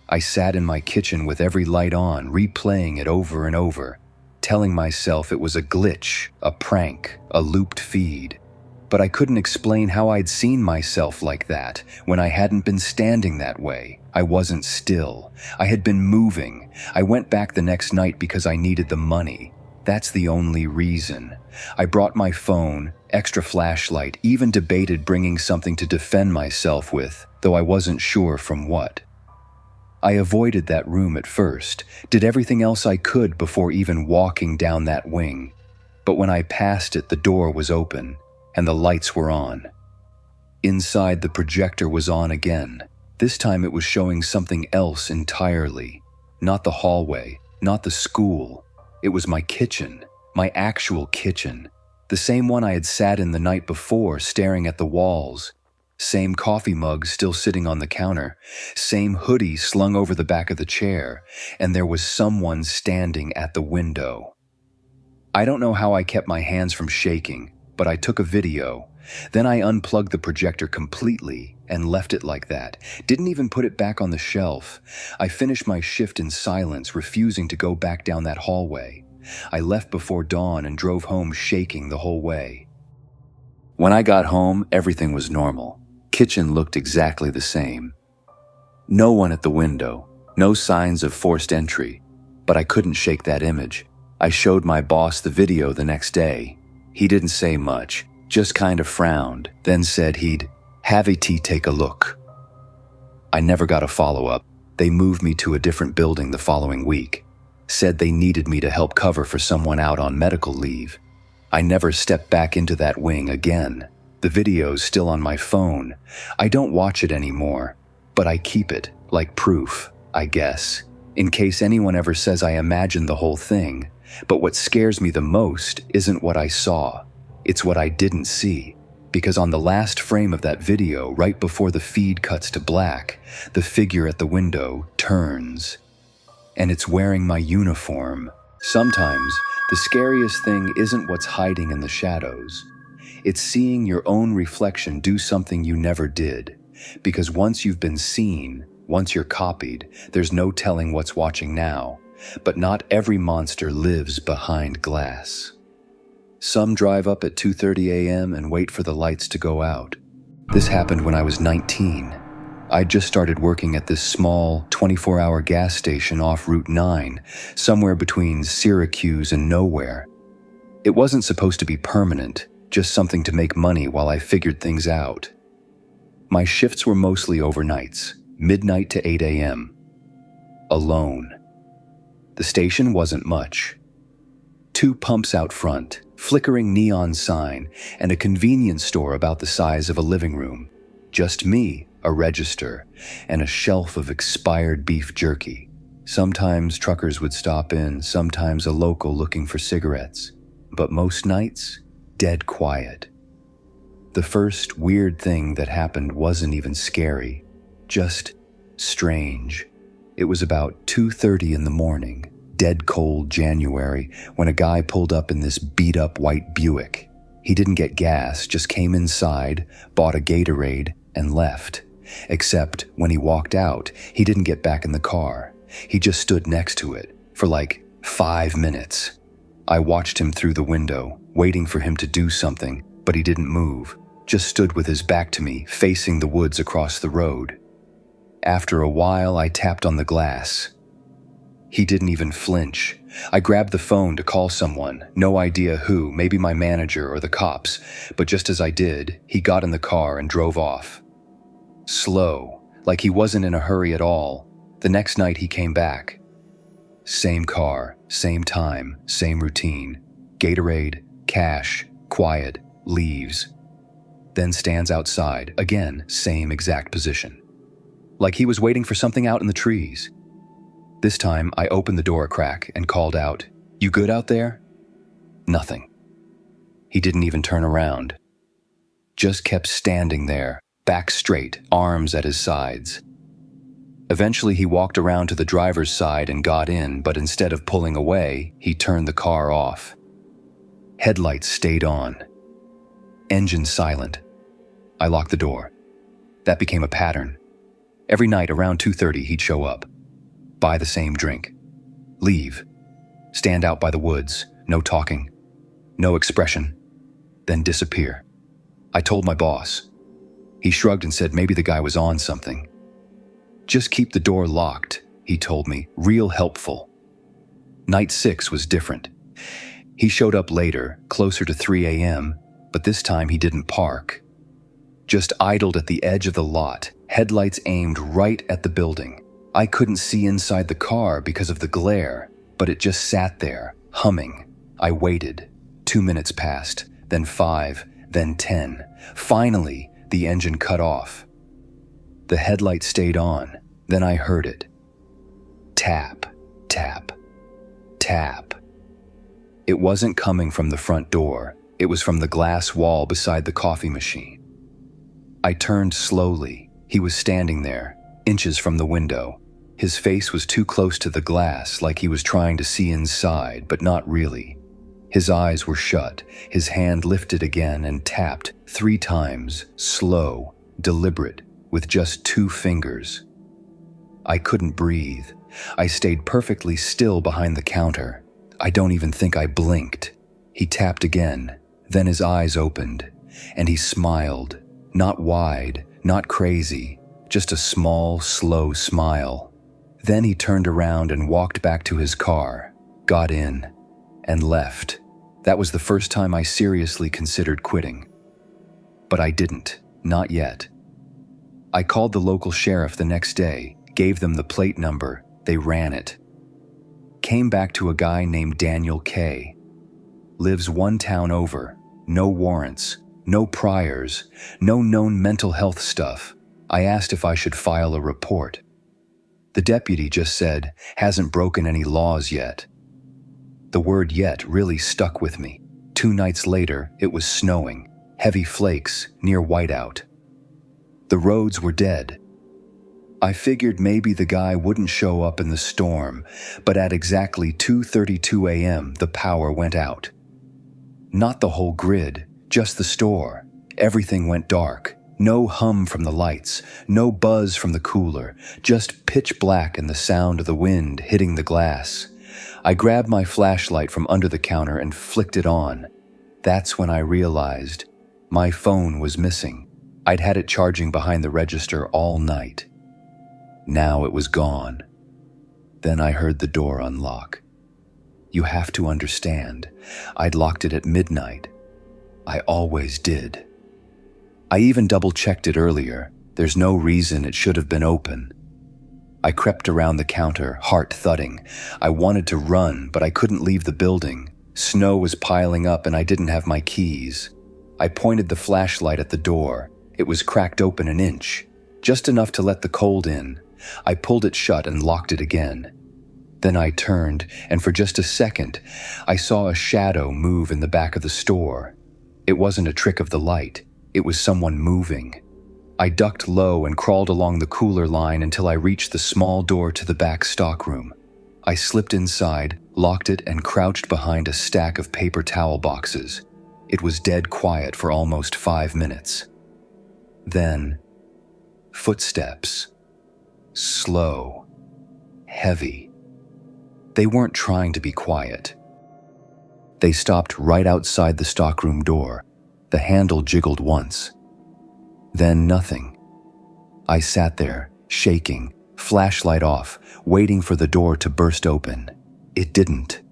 S1: I sat in my kitchen with every light on, replaying it over and over, telling myself it was a glitch, a prank, a looped feed. But I couldn't explain how I'd seen myself like that when I hadn't been standing that way. I wasn't still. I had been moving. I went back the next night because I needed the money. That's the only reason. I brought my phone, extra flashlight, even debated bringing something to defend myself with, though I wasn't sure from what. I avoided that room at first, did everything else I could before even walking down that wing. But when I passed it, the door was open, and the lights were on. Inside, the projector was on again. This time it was showing something else entirely. Not the hallway, not the school. It was my kitchen, my actual kitchen. The same one I had sat in the night before, staring at the walls. Same coffee mug still sitting on the counter. Same hoodie slung over the back of the chair. And there was someone standing at the window. I don't know how I kept my hands from shaking, but I took a video. Then I unplugged the projector completely and left it like that. Didn't even put it back on the shelf. I finished my shift in silence, refusing to go back down that hallway. I left before dawn and drove home shaking the whole way. When I got home, everything was normal. Kitchen looked exactly the same. No one at the window, no signs of forced entry, but I couldn't shake that image. I showed my boss the video the next day. He didn't say much, just kind of frowned, then said he'd have a tea take a look. I never got a follow-up. They moved me to a different building the following week. Said they needed me to help cover for someone out on medical leave. I never stepped back into that wing again. The video's still on my phone. I don't watch it anymore, but I keep it, like proof, I guess, in case anyone ever says I imagined the whole thing. But what scares me the most isn't what I saw. It's what I didn't see. Because on the last frame of that video, right before the feed cuts to black, the figure at the window turns. And it's wearing my uniform. Sometimes, the scariest thing isn't what's hiding in the shadows. It's seeing your own reflection do something you never did. Because once you've been seen, once you're copied, there's no telling what's watching now. But not every monster lives behind glass. Some drive up at 2:30 a.m. and wait for the lights to go out. This happened when I was 19. I'd just started working at this small 24-hour gas station off Route 9, somewhere between Syracuse and nowhere. It wasn't supposed to be permanent, just something to make money while I figured things out. My shifts were mostly overnights, midnight to 8 a.m. Alone. The station wasn't much. 2 pumps out front, flickering neon sign, and a convenience store about the size of a living room. Just me, a register, and a shelf of expired beef jerky. Sometimes truckers would stop in, sometimes a local looking for cigarettes. But most nights, dead quiet. The first weird thing that happened wasn't even scary, just strange. It was about 2:30 in the morning, dead cold January, when a guy pulled up in this beat-up white Buick. He didn't get gas, just came inside, bought a Gatorade, and left. Except when he walked out, he didn't get back in the car. He just stood next to it for like 5 minutes. I watched him through the window, waiting for him to do something, but he didn't move, just stood with his back to me, facing the woods across the road. After a while, I tapped on the glass. He didn't even flinch. I grabbed the phone to call someone, no idea who, maybe my manager or the cops, but just as I did, he got in the car and drove off. Slow, like he wasn't in a hurry at all. The next night he came back. Same car, same time, same routine. Gatorade, cash, quiet, leaves. Then stands outside, again, same exact position. Like he was waiting for something out in the trees. This time, I opened the door a crack and called out, "You good out there?" Nothing. He didn't even turn around. Just kept standing there, back straight, arms at his sides. Eventually, he walked around to the driver's side and got in, but instead of pulling away, he turned the car off. Headlights stayed on. Engine silent. I locked the door. That became a pattern. Every night around 2:30, he'd show up. Buy the same drink. Leave. Stand out by the woods. No talking. No expression. Then disappear. I told my boss. He shrugged and said maybe the guy was on something. Just keep the door locked, he told me, real helpful. Night 6 was different. He showed up later, closer to 3 a.m., but this time he didn't park. Just idled at the edge of the lot, headlights aimed right at the building. I couldn't see inside the car because of the glare, but it just sat there, humming. I waited. 2 minutes passed, then 5, then 10. Finally, the engine cut off. The headlight stayed on. Then I heard it. Tap, tap, tap. It wasn't coming from the front door. It was from the glass wall beside the coffee machine. I turned slowly. He was standing there, inches from the window. His face was too close to the glass, like he was trying to see inside, but not really. His eyes were shut. His hand lifted again and tapped 3 times, slow, deliberate, with just 2 fingers. I couldn't breathe. I stayed perfectly still behind the counter. I don't even think I blinked. He tapped again. Then his eyes opened, and he smiled. Not wide, not crazy, just a small, slow smile. Then he turned around and walked back to his car, got in, and left. That was the first time I seriously considered quitting. But I didn't, not yet. I called the local sheriff the next day, gave them the plate number, they ran it. Came back to a guy named Daniel K. Lives 1 town over, no warrants, no priors, no known mental health stuff. I asked if I should file a report. The deputy just said, hasn't broken any laws yet. The word yet really stuck with me. 2 nights later, it was snowing, heavy flakes near whiteout. The roads were dead. I figured maybe the guy wouldn't show up in the storm, but at exactly 2:32 a.m., the power went out. Not the whole grid, just the store. Everything went dark. No hum from the lights, no buzz from the cooler, just pitch black and the sound of the wind hitting the glass. I grabbed my flashlight from under the counter and flicked it on. That's when I realized my phone was missing. I'd had it charging behind the register all night. Now it was gone. Then I heard the door unlock. You have to understand, I'd locked it at midnight. I always did. I even double-checked it earlier. There's no reason it should have been open. I crept around the counter, heart thudding. I wanted to run, but I couldn't leave the building. Snow was piling up and I didn't have my keys. I pointed the flashlight at the door. It was cracked open an inch, just enough to let the cold in. I pulled it shut and locked it again. Then I turned, and for just a second, I saw a shadow move in the back of the store. It wasn't a trick of the light. It was someone moving. I ducked low and crawled along the cooler line until I reached the small door to the back stockroom. I slipped inside, locked it, and crouched behind a stack of paper towel boxes. It was dead quiet for almost 5 minutes. Then, footsteps. Slow. Heavy. They weren't trying to be quiet. They stopped right outside the stockroom door. The handle jiggled once. Then nothing. I sat there, shaking, flashlight off, waiting for the door to burst open. It didn't.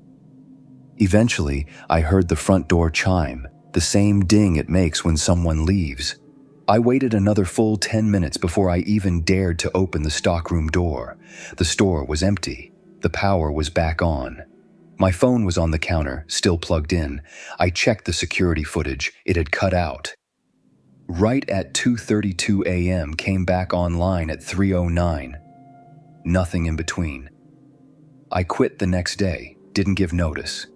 S1: Eventually, I heard the front door chime, the same ding it makes when someone leaves. I waited another full 10 minutes before I even dared to open the stockroom door. The store was empty. The power was back on. My phone was on the counter, still plugged in. I checked the security footage. It had cut out. Right at 2:32 a.m. came back online at 3:09. Nothing in between. I quit the next day, didn't give notice.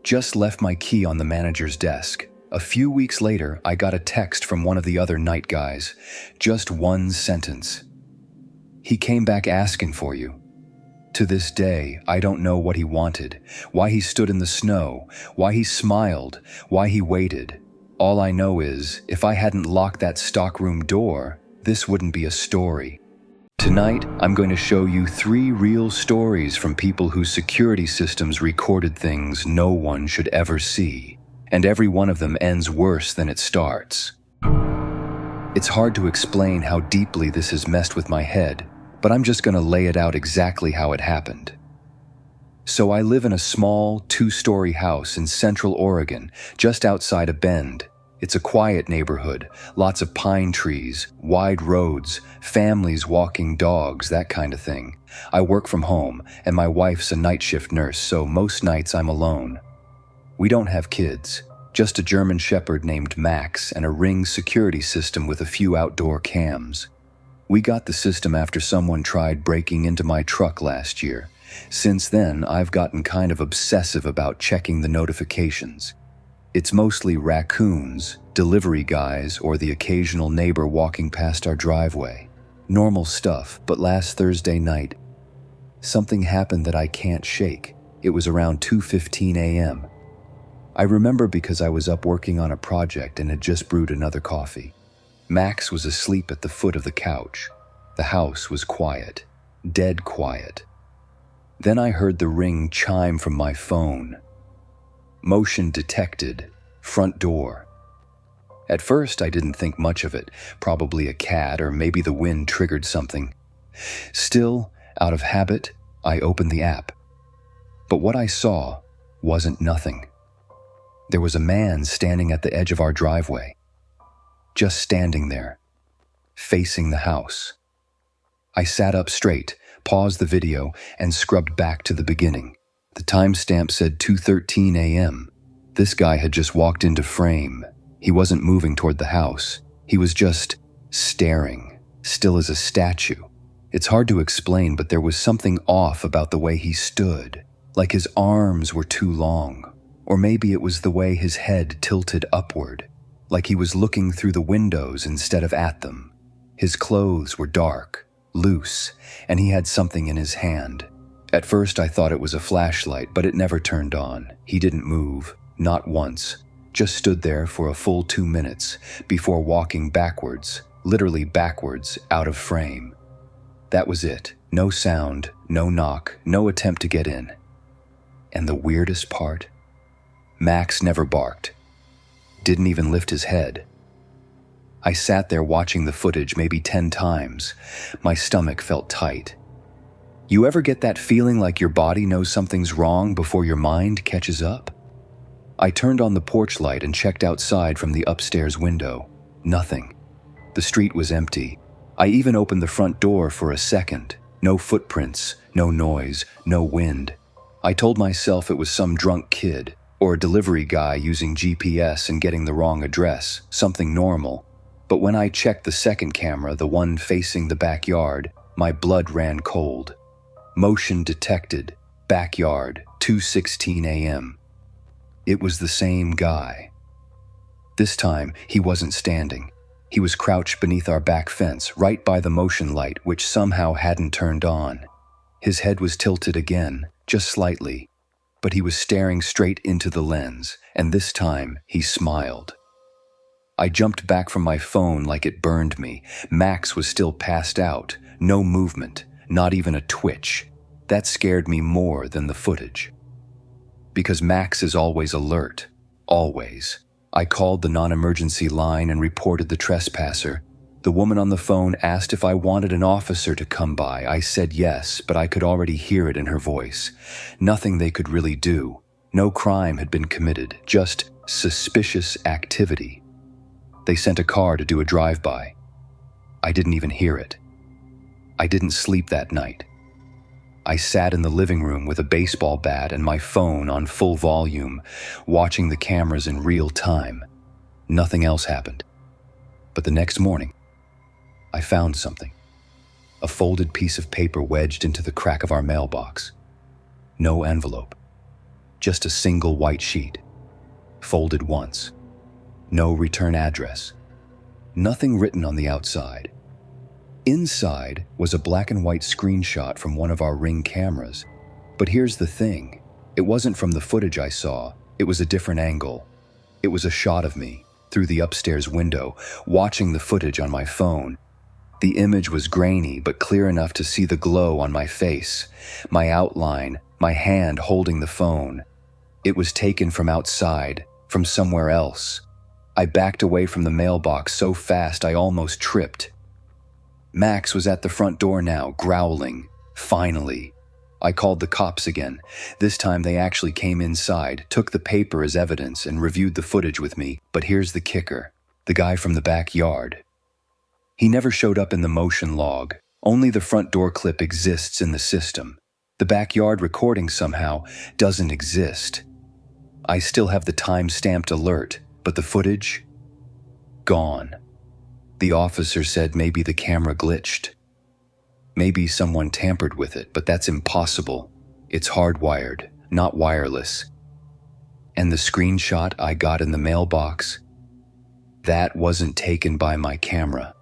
S1: Just left my key on the manager's desk. A few weeks later, I got a text from one of the other night guys. Just one sentence. He came back asking for you. To this day, I don't know what he wanted, why he stood in the snow, why he smiled, why he waited. All I know is, if I hadn't locked that stockroom door, this wouldn't be a story. Tonight, I'm going to show you 3 real stories from people whose security systems recorded things no one should ever see, and every one of them ends worse than it starts. It's hard to explain how deeply this has messed with my head, but I'm just going to lay it out exactly how it happened. So I live in a small, 2-story house in Central Oregon, just outside of Bend. It's a quiet neighborhood, lots of pine trees, wide roads, families walking dogs, that kind of thing. I work from home, and my wife's a night shift nurse, so most nights I'm alone. We don't have kids, just a German Shepherd named Max and a Ring security system with a few outdoor cams. We got the system after someone tried breaking into my truck last year. Since then, I've gotten kind of obsessive about checking the notifications. It's mostly raccoons, delivery guys, or the occasional neighbor walking past our driveway. Normal stuff, but last Thursday night, something happened that I can't shake. It was around 2:15 a.m. I remember because I was up working on a project and had just brewed another coffee. Max was asleep at the foot of the couch. The house was quiet, dead quiet. Then I heard the ring chime from my phone. Motion detected, front door. At first, I didn't think much of it, probably a cat or maybe the wind triggered something. Still, out of habit, I opened the app. But what I saw wasn't nothing. There was a man standing at the edge of our driveway. Just standing there, facing the house. I sat up straight, paused the video, and scrubbed back to the beginning. The timestamp said 2:13 a.m. This guy had just walked into frame. He wasn't moving toward the house. He was just staring, still as a statue. It's hard to explain, but there was something off about the way he stood, like his arms were too long, or maybe it was the way his head tilted upward, like he was looking through the windows instead of at them. His clothes were dark, loose, and he had something in his hand. At first I thought it was a flashlight, but it never turned on. He didn't move, not once, just stood there for a full 2 minutes before walking backwards, literally backwards, out of frame. That was it. No sound, no knock, no attempt to get in. And the weirdest part? Max never barked. Didn't even lift his head. I sat there watching the footage maybe 10 times. My stomach felt tight. You ever get that feeling like your body knows something's wrong before your mind catches up? I turned on the porch light and checked outside from the upstairs window. Nothing. The street was empty. I even opened the front door for a second. No footprints, no noise, no wind. I told myself it was some drunk kid, or a delivery guy using GPS and getting the wrong address, something normal. But when I checked the second camera, the one facing the backyard, my blood ran cold. Motion detected, backyard, 2:16 a.m. It was the same guy. This time, he wasn't standing. He was crouched beneath our back fence, right by the motion light, which somehow hadn't turned on. His head was tilted again, just slightly, but he was staring straight into the lens, and this time, he smiled. I jumped back from my phone like it burned me. Max was still passed out, no movement, not even a twitch. That scared me more than the footage. Because Max is always alert, always. I called the non-emergency line and reported the trespasser. The woman on the phone asked if I wanted an officer to come by. I said yes, but I could already hear it in her voice. Nothing they could really do. No crime had been committed, just suspicious activity. They sent a car to do a drive-by. I didn't even hear it. I didn't sleep that night. I sat in the living room with a baseball bat and my phone on full volume, watching the cameras in real time. Nothing else happened. But the next morning, I found something. A folded piece of paper wedged into the crack of our mailbox. No envelope. Just a single white sheet, folded once. No return address. Nothing written on the outside. Inside was a black and white screenshot from one of our Ring cameras. But here's the thing. It wasn't from the footage I saw. It was a different angle. It was a shot of me, through the upstairs window, watching the footage on my phone. The image was grainy, but clear enough to see the glow on my face, my outline, my hand holding the phone. It was taken from outside, from somewhere else. I backed away from the mailbox so fast I almost tripped. Max was at the front door now, growling. Finally. I called the cops again. This time they actually came inside, took the paper as evidence, and reviewed the footage with me. But here's the kicker. The guy from the backyard. He never showed up in the motion log. Only the front door clip exists in the system. The backyard recording somehow doesn't exist. I still have the time-stamped alert, but the footage? Gone. The officer said maybe the camera glitched. Maybe someone tampered with it, but that's impossible. It's hardwired, not wireless. And the screenshot I got in the mailbox? That wasn't taken by my camera.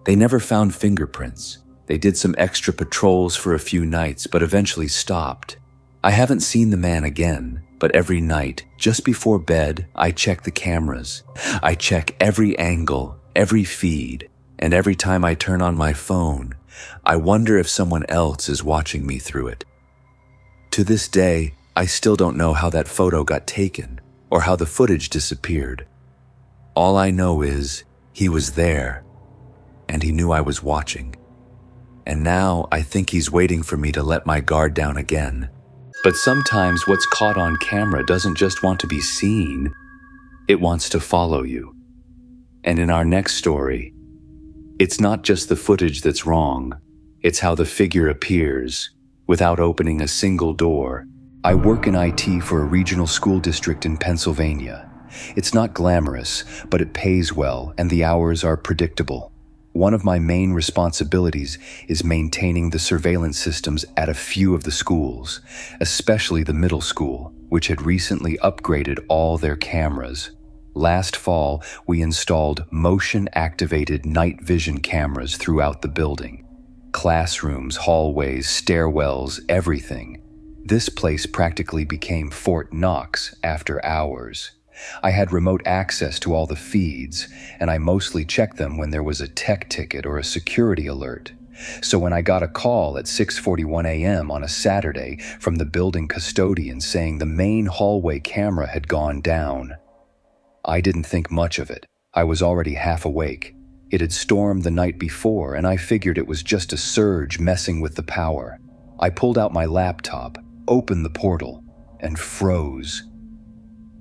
S1: They never found fingerprints. They did some extra patrols for a few nights, but eventually stopped. I haven't seen the man again, but every night, just before bed, I check the cameras. I check every angle, every feed, and every time I turn on my phone, I wonder if someone else is watching me through it. To this day, I still don't know how that photo got taken or how the footage disappeared. All I know is he was there, and he knew I was watching. And now I think he's waiting for me to let my guard down again. But sometimes what's caught on camera doesn't just want to be seen, it wants to follow you. And in our next story, it's not just the footage that's wrong, it's how the figure appears, without opening a single door. I work in IT for a regional school district in Pennsylvania. It's not glamorous, but it pays well, and the hours are predictable. One of my main responsibilities is maintaining the surveillance systems at a few of the schools, especially the middle school, which had recently upgraded all their cameras. Last fall, we installed motion-activated night vision cameras throughout the building. Classrooms, hallways, stairwells, everything. This place practically became Fort Knox after hours. I had remote access to all the feeds, and I mostly checked them when there was a tech ticket or a security alert. So when I got a call at 6:41 a.m. on a Saturday from the building custodian saying the main hallway camera had gone down, I didn't think much of it. I was already half awake. It had stormed the night before, and I figured it was just a surge messing with the power. I pulled out my laptop, opened the portal, and froze.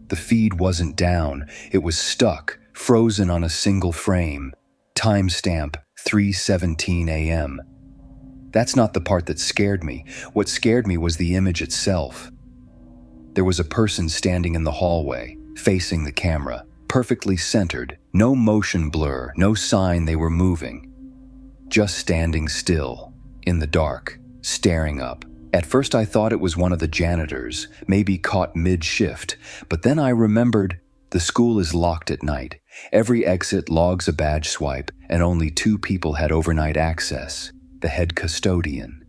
S1: The feed wasn't down, it was stuck, frozen on a single frame. Timestamp 3:17 a.m. That's not the part that scared me. What scared me was the image itself. There was a person standing in the hallway, facing the camera, perfectly centered, no motion blur, no sign they were moving. Just standing still, in the dark, staring up. At first I thought it was one of the janitors, maybe caught mid-shift, but then I remembered the school is locked at night. Every exit logs a badge swipe, and only 2 people had overnight access, the head custodian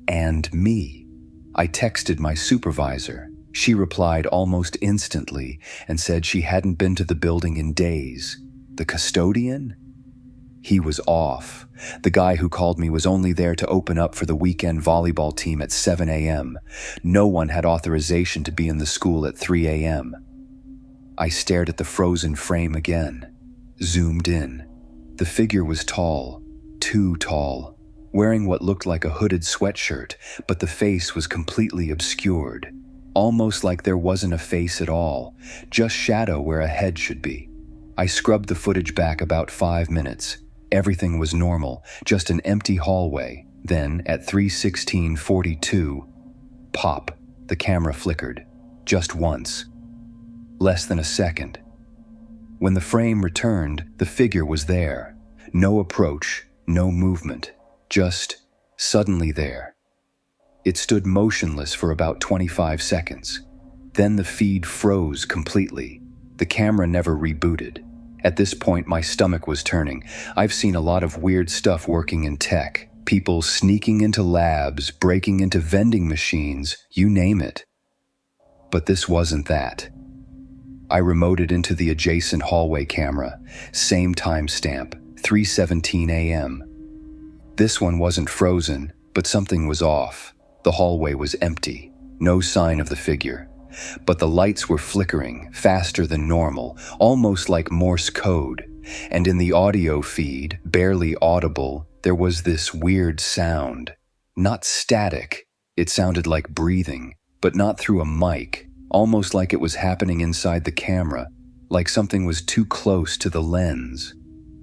S1: and me. I texted my supervisor. She replied almost instantly and said she hadn't been to the building in days. The custodian? He was off. The guy who called me was only there to open up for the weekend volleyball team at 7 a.m. No one had authorization to be in the school at 3 a.m. I stared at the frozen frame again, zoomed in. The figure was tall, too tall, wearing what looked like a hooded sweatshirt, but the face was completely obscured. Almost like there wasn't a face at all, just shadow where a head should be. I scrubbed the footage back about 5 minutes. Everything was normal, just an empty hallway. Then, at 3:16:42, pop, the camera flickered. Just once. Less than a second. When the frame returned, the figure was there. No approach, no movement, just suddenly there. It stood motionless for about 25 seconds. Then the feed froze completely. The camera never rebooted. At this point, my stomach was turning. I've seen a lot of weird stuff working in tech. People sneaking into labs, breaking into vending machines, you name it. But this wasn't that. I remoted into the adjacent hallway camera. Same timestamp, 3:17 a.m. This one wasn't frozen, but something was off. The hallway was empty, no sign of the figure. But the lights were flickering, faster than normal, almost like Morse code. And in the audio feed, barely audible, there was this weird sound. Not static, it sounded like breathing, but not through a mic, almost like it was happening inside the camera, like something was too close to the lens.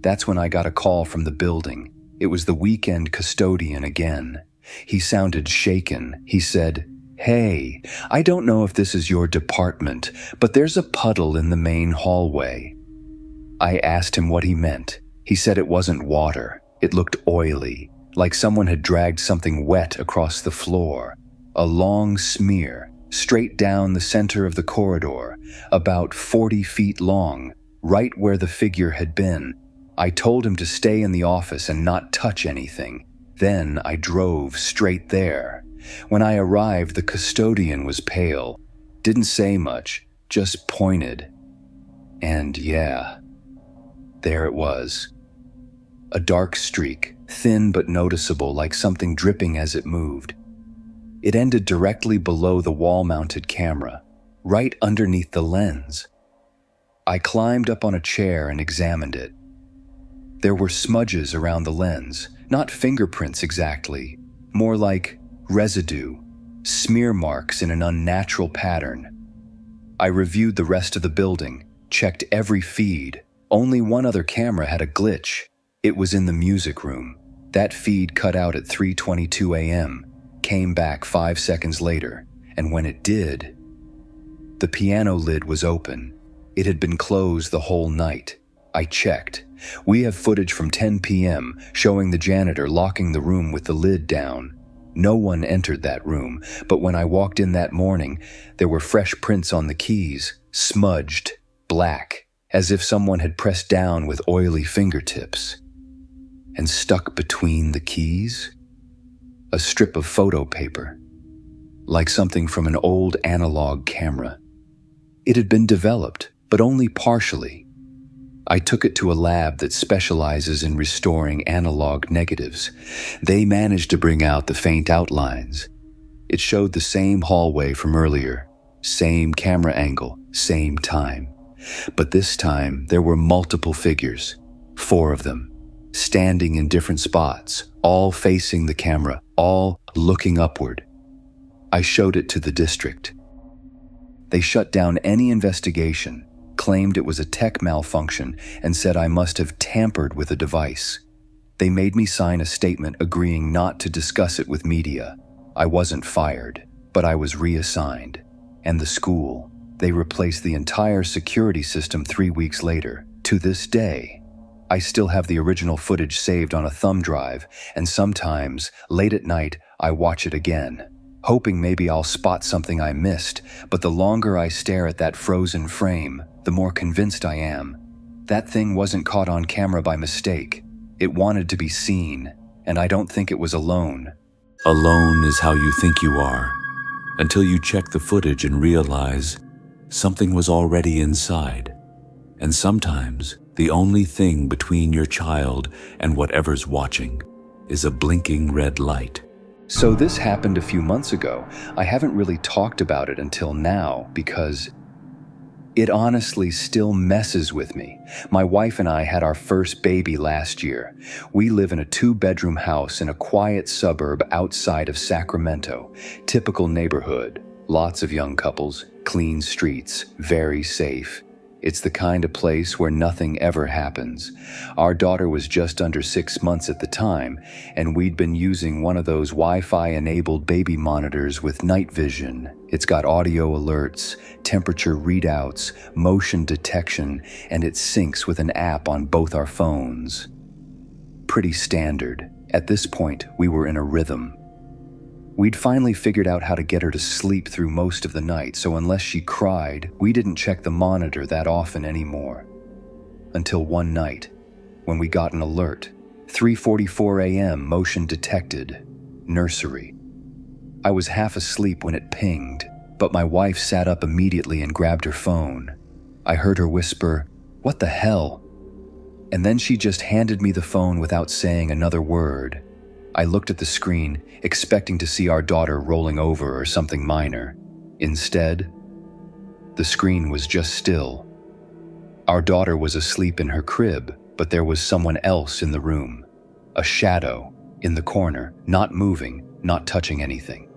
S1: That's when I got a call from the building. It was the weekend custodian again. He sounded shaken. He said, "Hey, I don't know if this is your department, but there's a puddle in the main hallway." I asked him what he meant. He said it wasn't water. It looked oily, like someone had dragged something wet across the floor. A long smear, straight down the center of the corridor, about 40 feet long, right where the figure had been. I told him to stay in the office and not touch anything. Then I drove straight there. When I arrived, the custodian was pale. Didn't say much, just pointed. And yeah, there it was. A dark streak, thin but noticeable, like something dripping as it moved. It ended directly below the wall-mounted camera, right underneath the lens. I climbed up on a chair and examined it. There were smudges around the lens, not fingerprints exactly, more like residue, smear marks in an unnatural pattern. I reviewed the rest of the building, checked every feed. Only one other camera had a glitch. It was in the music room. That feed cut out at 3:22 a.m., came back 5 seconds later, and when it did, the piano lid was open. It had been closed the whole night. I checked. We have footage from 10 p.m. showing the janitor locking the room with the lid down. No one entered that room, but when I walked in that morning, there were fresh prints on the keys, smudged, black, as if someone had pressed down with oily fingertips. And stuck between the keys, a strip of photo paper, like something from an old analog camera. It had been developed, but only partially. I took it to a lab that specializes in restoring analog negatives. They managed to bring out the faint outlines. It showed the same hallway from earlier, same camera angle, same time. But this time, there were multiple figures, 4 of them, standing in different spots, all facing the camera, all looking upward. I showed it to the district. They shut down any investigation, claimed it was a tech malfunction, and said I must have tampered with the device. They made me sign a statement agreeing not to discuss it with media. I wasn't fired, but I was reassigned. And the school, they replaced the entire security system 3 weeks later. To this day, I still have the original footage saved on a thumb drive, and sometimes, late at night, I watch it again, hoping maybe I'll spot something I missed, but the longer I stare at that frozen frame, the more convinced I am. That thing wasn't caught on camera by mistake. It wanted to be seen, and I don't think it was alone.
S2: Alone is how you think you are, until you check the footage and realize something was already inside. And sometimes, the only thing between your child and whatever's watching is a blinking red light.
S1: So this happened a few months ago. I haven't really talked about it until now because it honestly still messes with me. My wife and I had our first baby last year. We live in a 2-bedroom house in a quiet suburb outside of Sacramento. Typical neighborhood, lots of young couples, clean streets, very safe. It's the kind of place where nothing ever happens. Our daughter was just under 6 months at the time, and we'd been using one of those Wi-Fi-enabled baby monitors with night vision. It's got audio alerts, temperature readouts, motion detection, and it syncs with an app on both our phones. Pretty standard. At this point, we were in a rhythm. We'd finally figured out how to get her to sleep through most of the night, so unless she cried, we didn't check the monitor that often anymore. Until one night, when we got an alert. 3:44 a.m. motion detected. Nursery. I was half asleep when it pinged, but my wife sat up immediately and grabbed her phone. I heard her whisper, "What the hell?" And then she just handed me the phone without saying another word. I looked at the screen, expecting to see our daughter rolling over or something minor. Instead, the screen was just still. Our daughter was asleep in her crib, but there was someone else in the room. A shadow in the corner, not moving, not touching anything.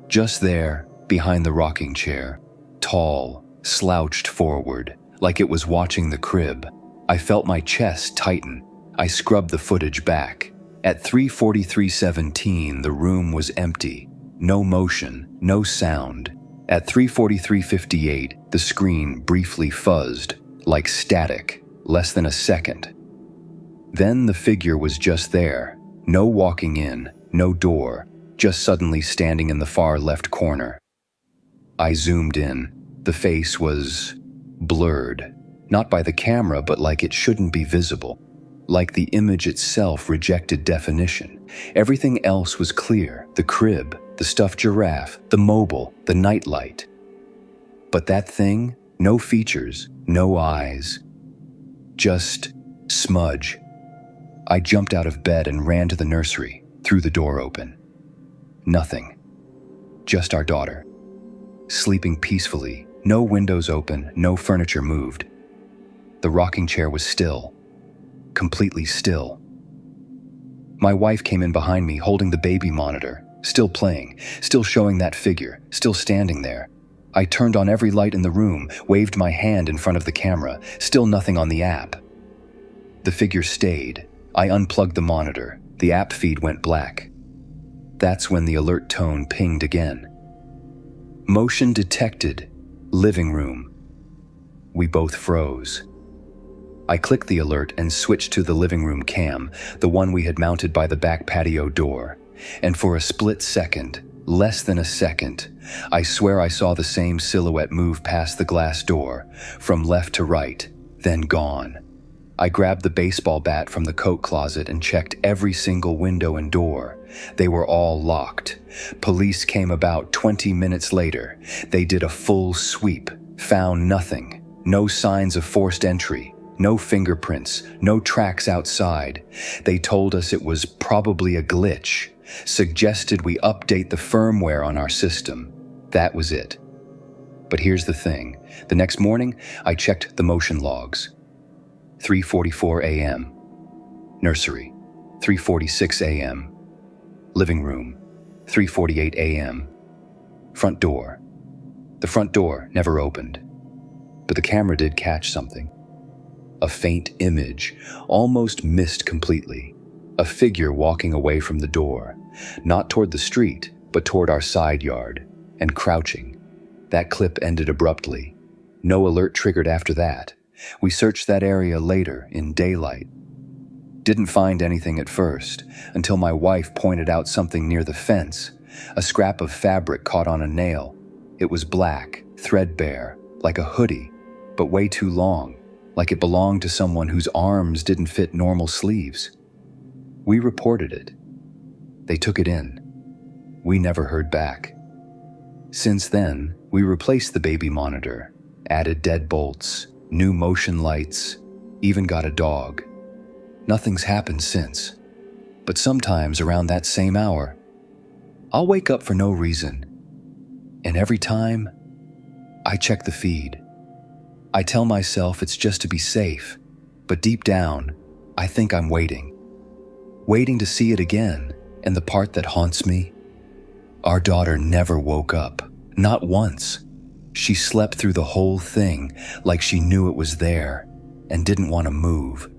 S1: Just there, behind the rocking chair, tall, slouched forward, like it was watching the crib. I felt my chest tighten. I scrubbed the footage back. At 3:43:17, the room was empty. No motion, no sound. At 3:43:58, the screen briefly fuzzed, like static, less than a second. Then the figure was just there. No walking in, no door, just suddenly standing in the far left corner. I zoomed in. The face was blurred. Not by the camera, but like it shouldn't be visible. Like the image itself rejected definition. Everything else was clear. The crib, the stuffed giraffe, the mobile, the nightlight. But that thing, no features, no eyes. Just smudge. I jumped out of bed and ran to the nursery, threw the door open. Nothing. Just our daughter. Sleeping peacefully, no windows open, no furniture moved. The rocking chair was still. Completely still. My wife came in behind me holding the baby monitor, still playing, still showing that figure, still standing there. I turned on every light in the room, waved my hand in front of the camera, still nothing on the app. The figure stayed. I unplugged the monitor. The app feed went black. That's when the alert tone pinged again. Motion detected. Living room. We both froze. I clicked the alert and switched to the living room cam, the one we had mounted by the back patio door. And for a split second, less than a second, I swear I saw the same silhouette move past the glass door, from left to right, then gone. I grabbed the baseball bat from the coat closet and checked every single window and door. They were all locked. Police came about 20 minutes later. They did a full sweep, found nothing. No signs of forced entry. No fingerprints, no tracks outside. They told us it was probably a glitch, suggested we update the firmware on our system. That was it. But here's the thing. The next morning, I checked the motion logs. 3:44 a.m. Nursery. 3:46 a.m. Living room. 3:48 a.m. Front door. The front door never opened. But the camera did catch something. A faint image, almost missed completely. A figure walking away from the door, not toward the street, but toward our side yard, and crouching. That clip ended abruptly. No alert triggered after that. We searched that area later, in daylight. Didn't find anything at first, until my wife pointed out something near the fence, a scrap of fabric caught on a nail. It was black, threadbare, like a hoodie, but way too long. Like it belonged to someone whose arms didn't fit normal sleeves. We reported it. They took it in. We never heard back. Since then, we replaced the baby monitor, added deadbolts, new motion lights, even got a dog. Nothing's happened since. But sometimes around that same hour, I'll wake up for no reason. And every time, I check the feed. I tell myself it's just to be safe, but deep down, I think I'm waiting. Waiting to see it again, and the part that haunts me? Our daughter never woke up, not once. She slept through the whole thing like she knew it was there and didn't want to move.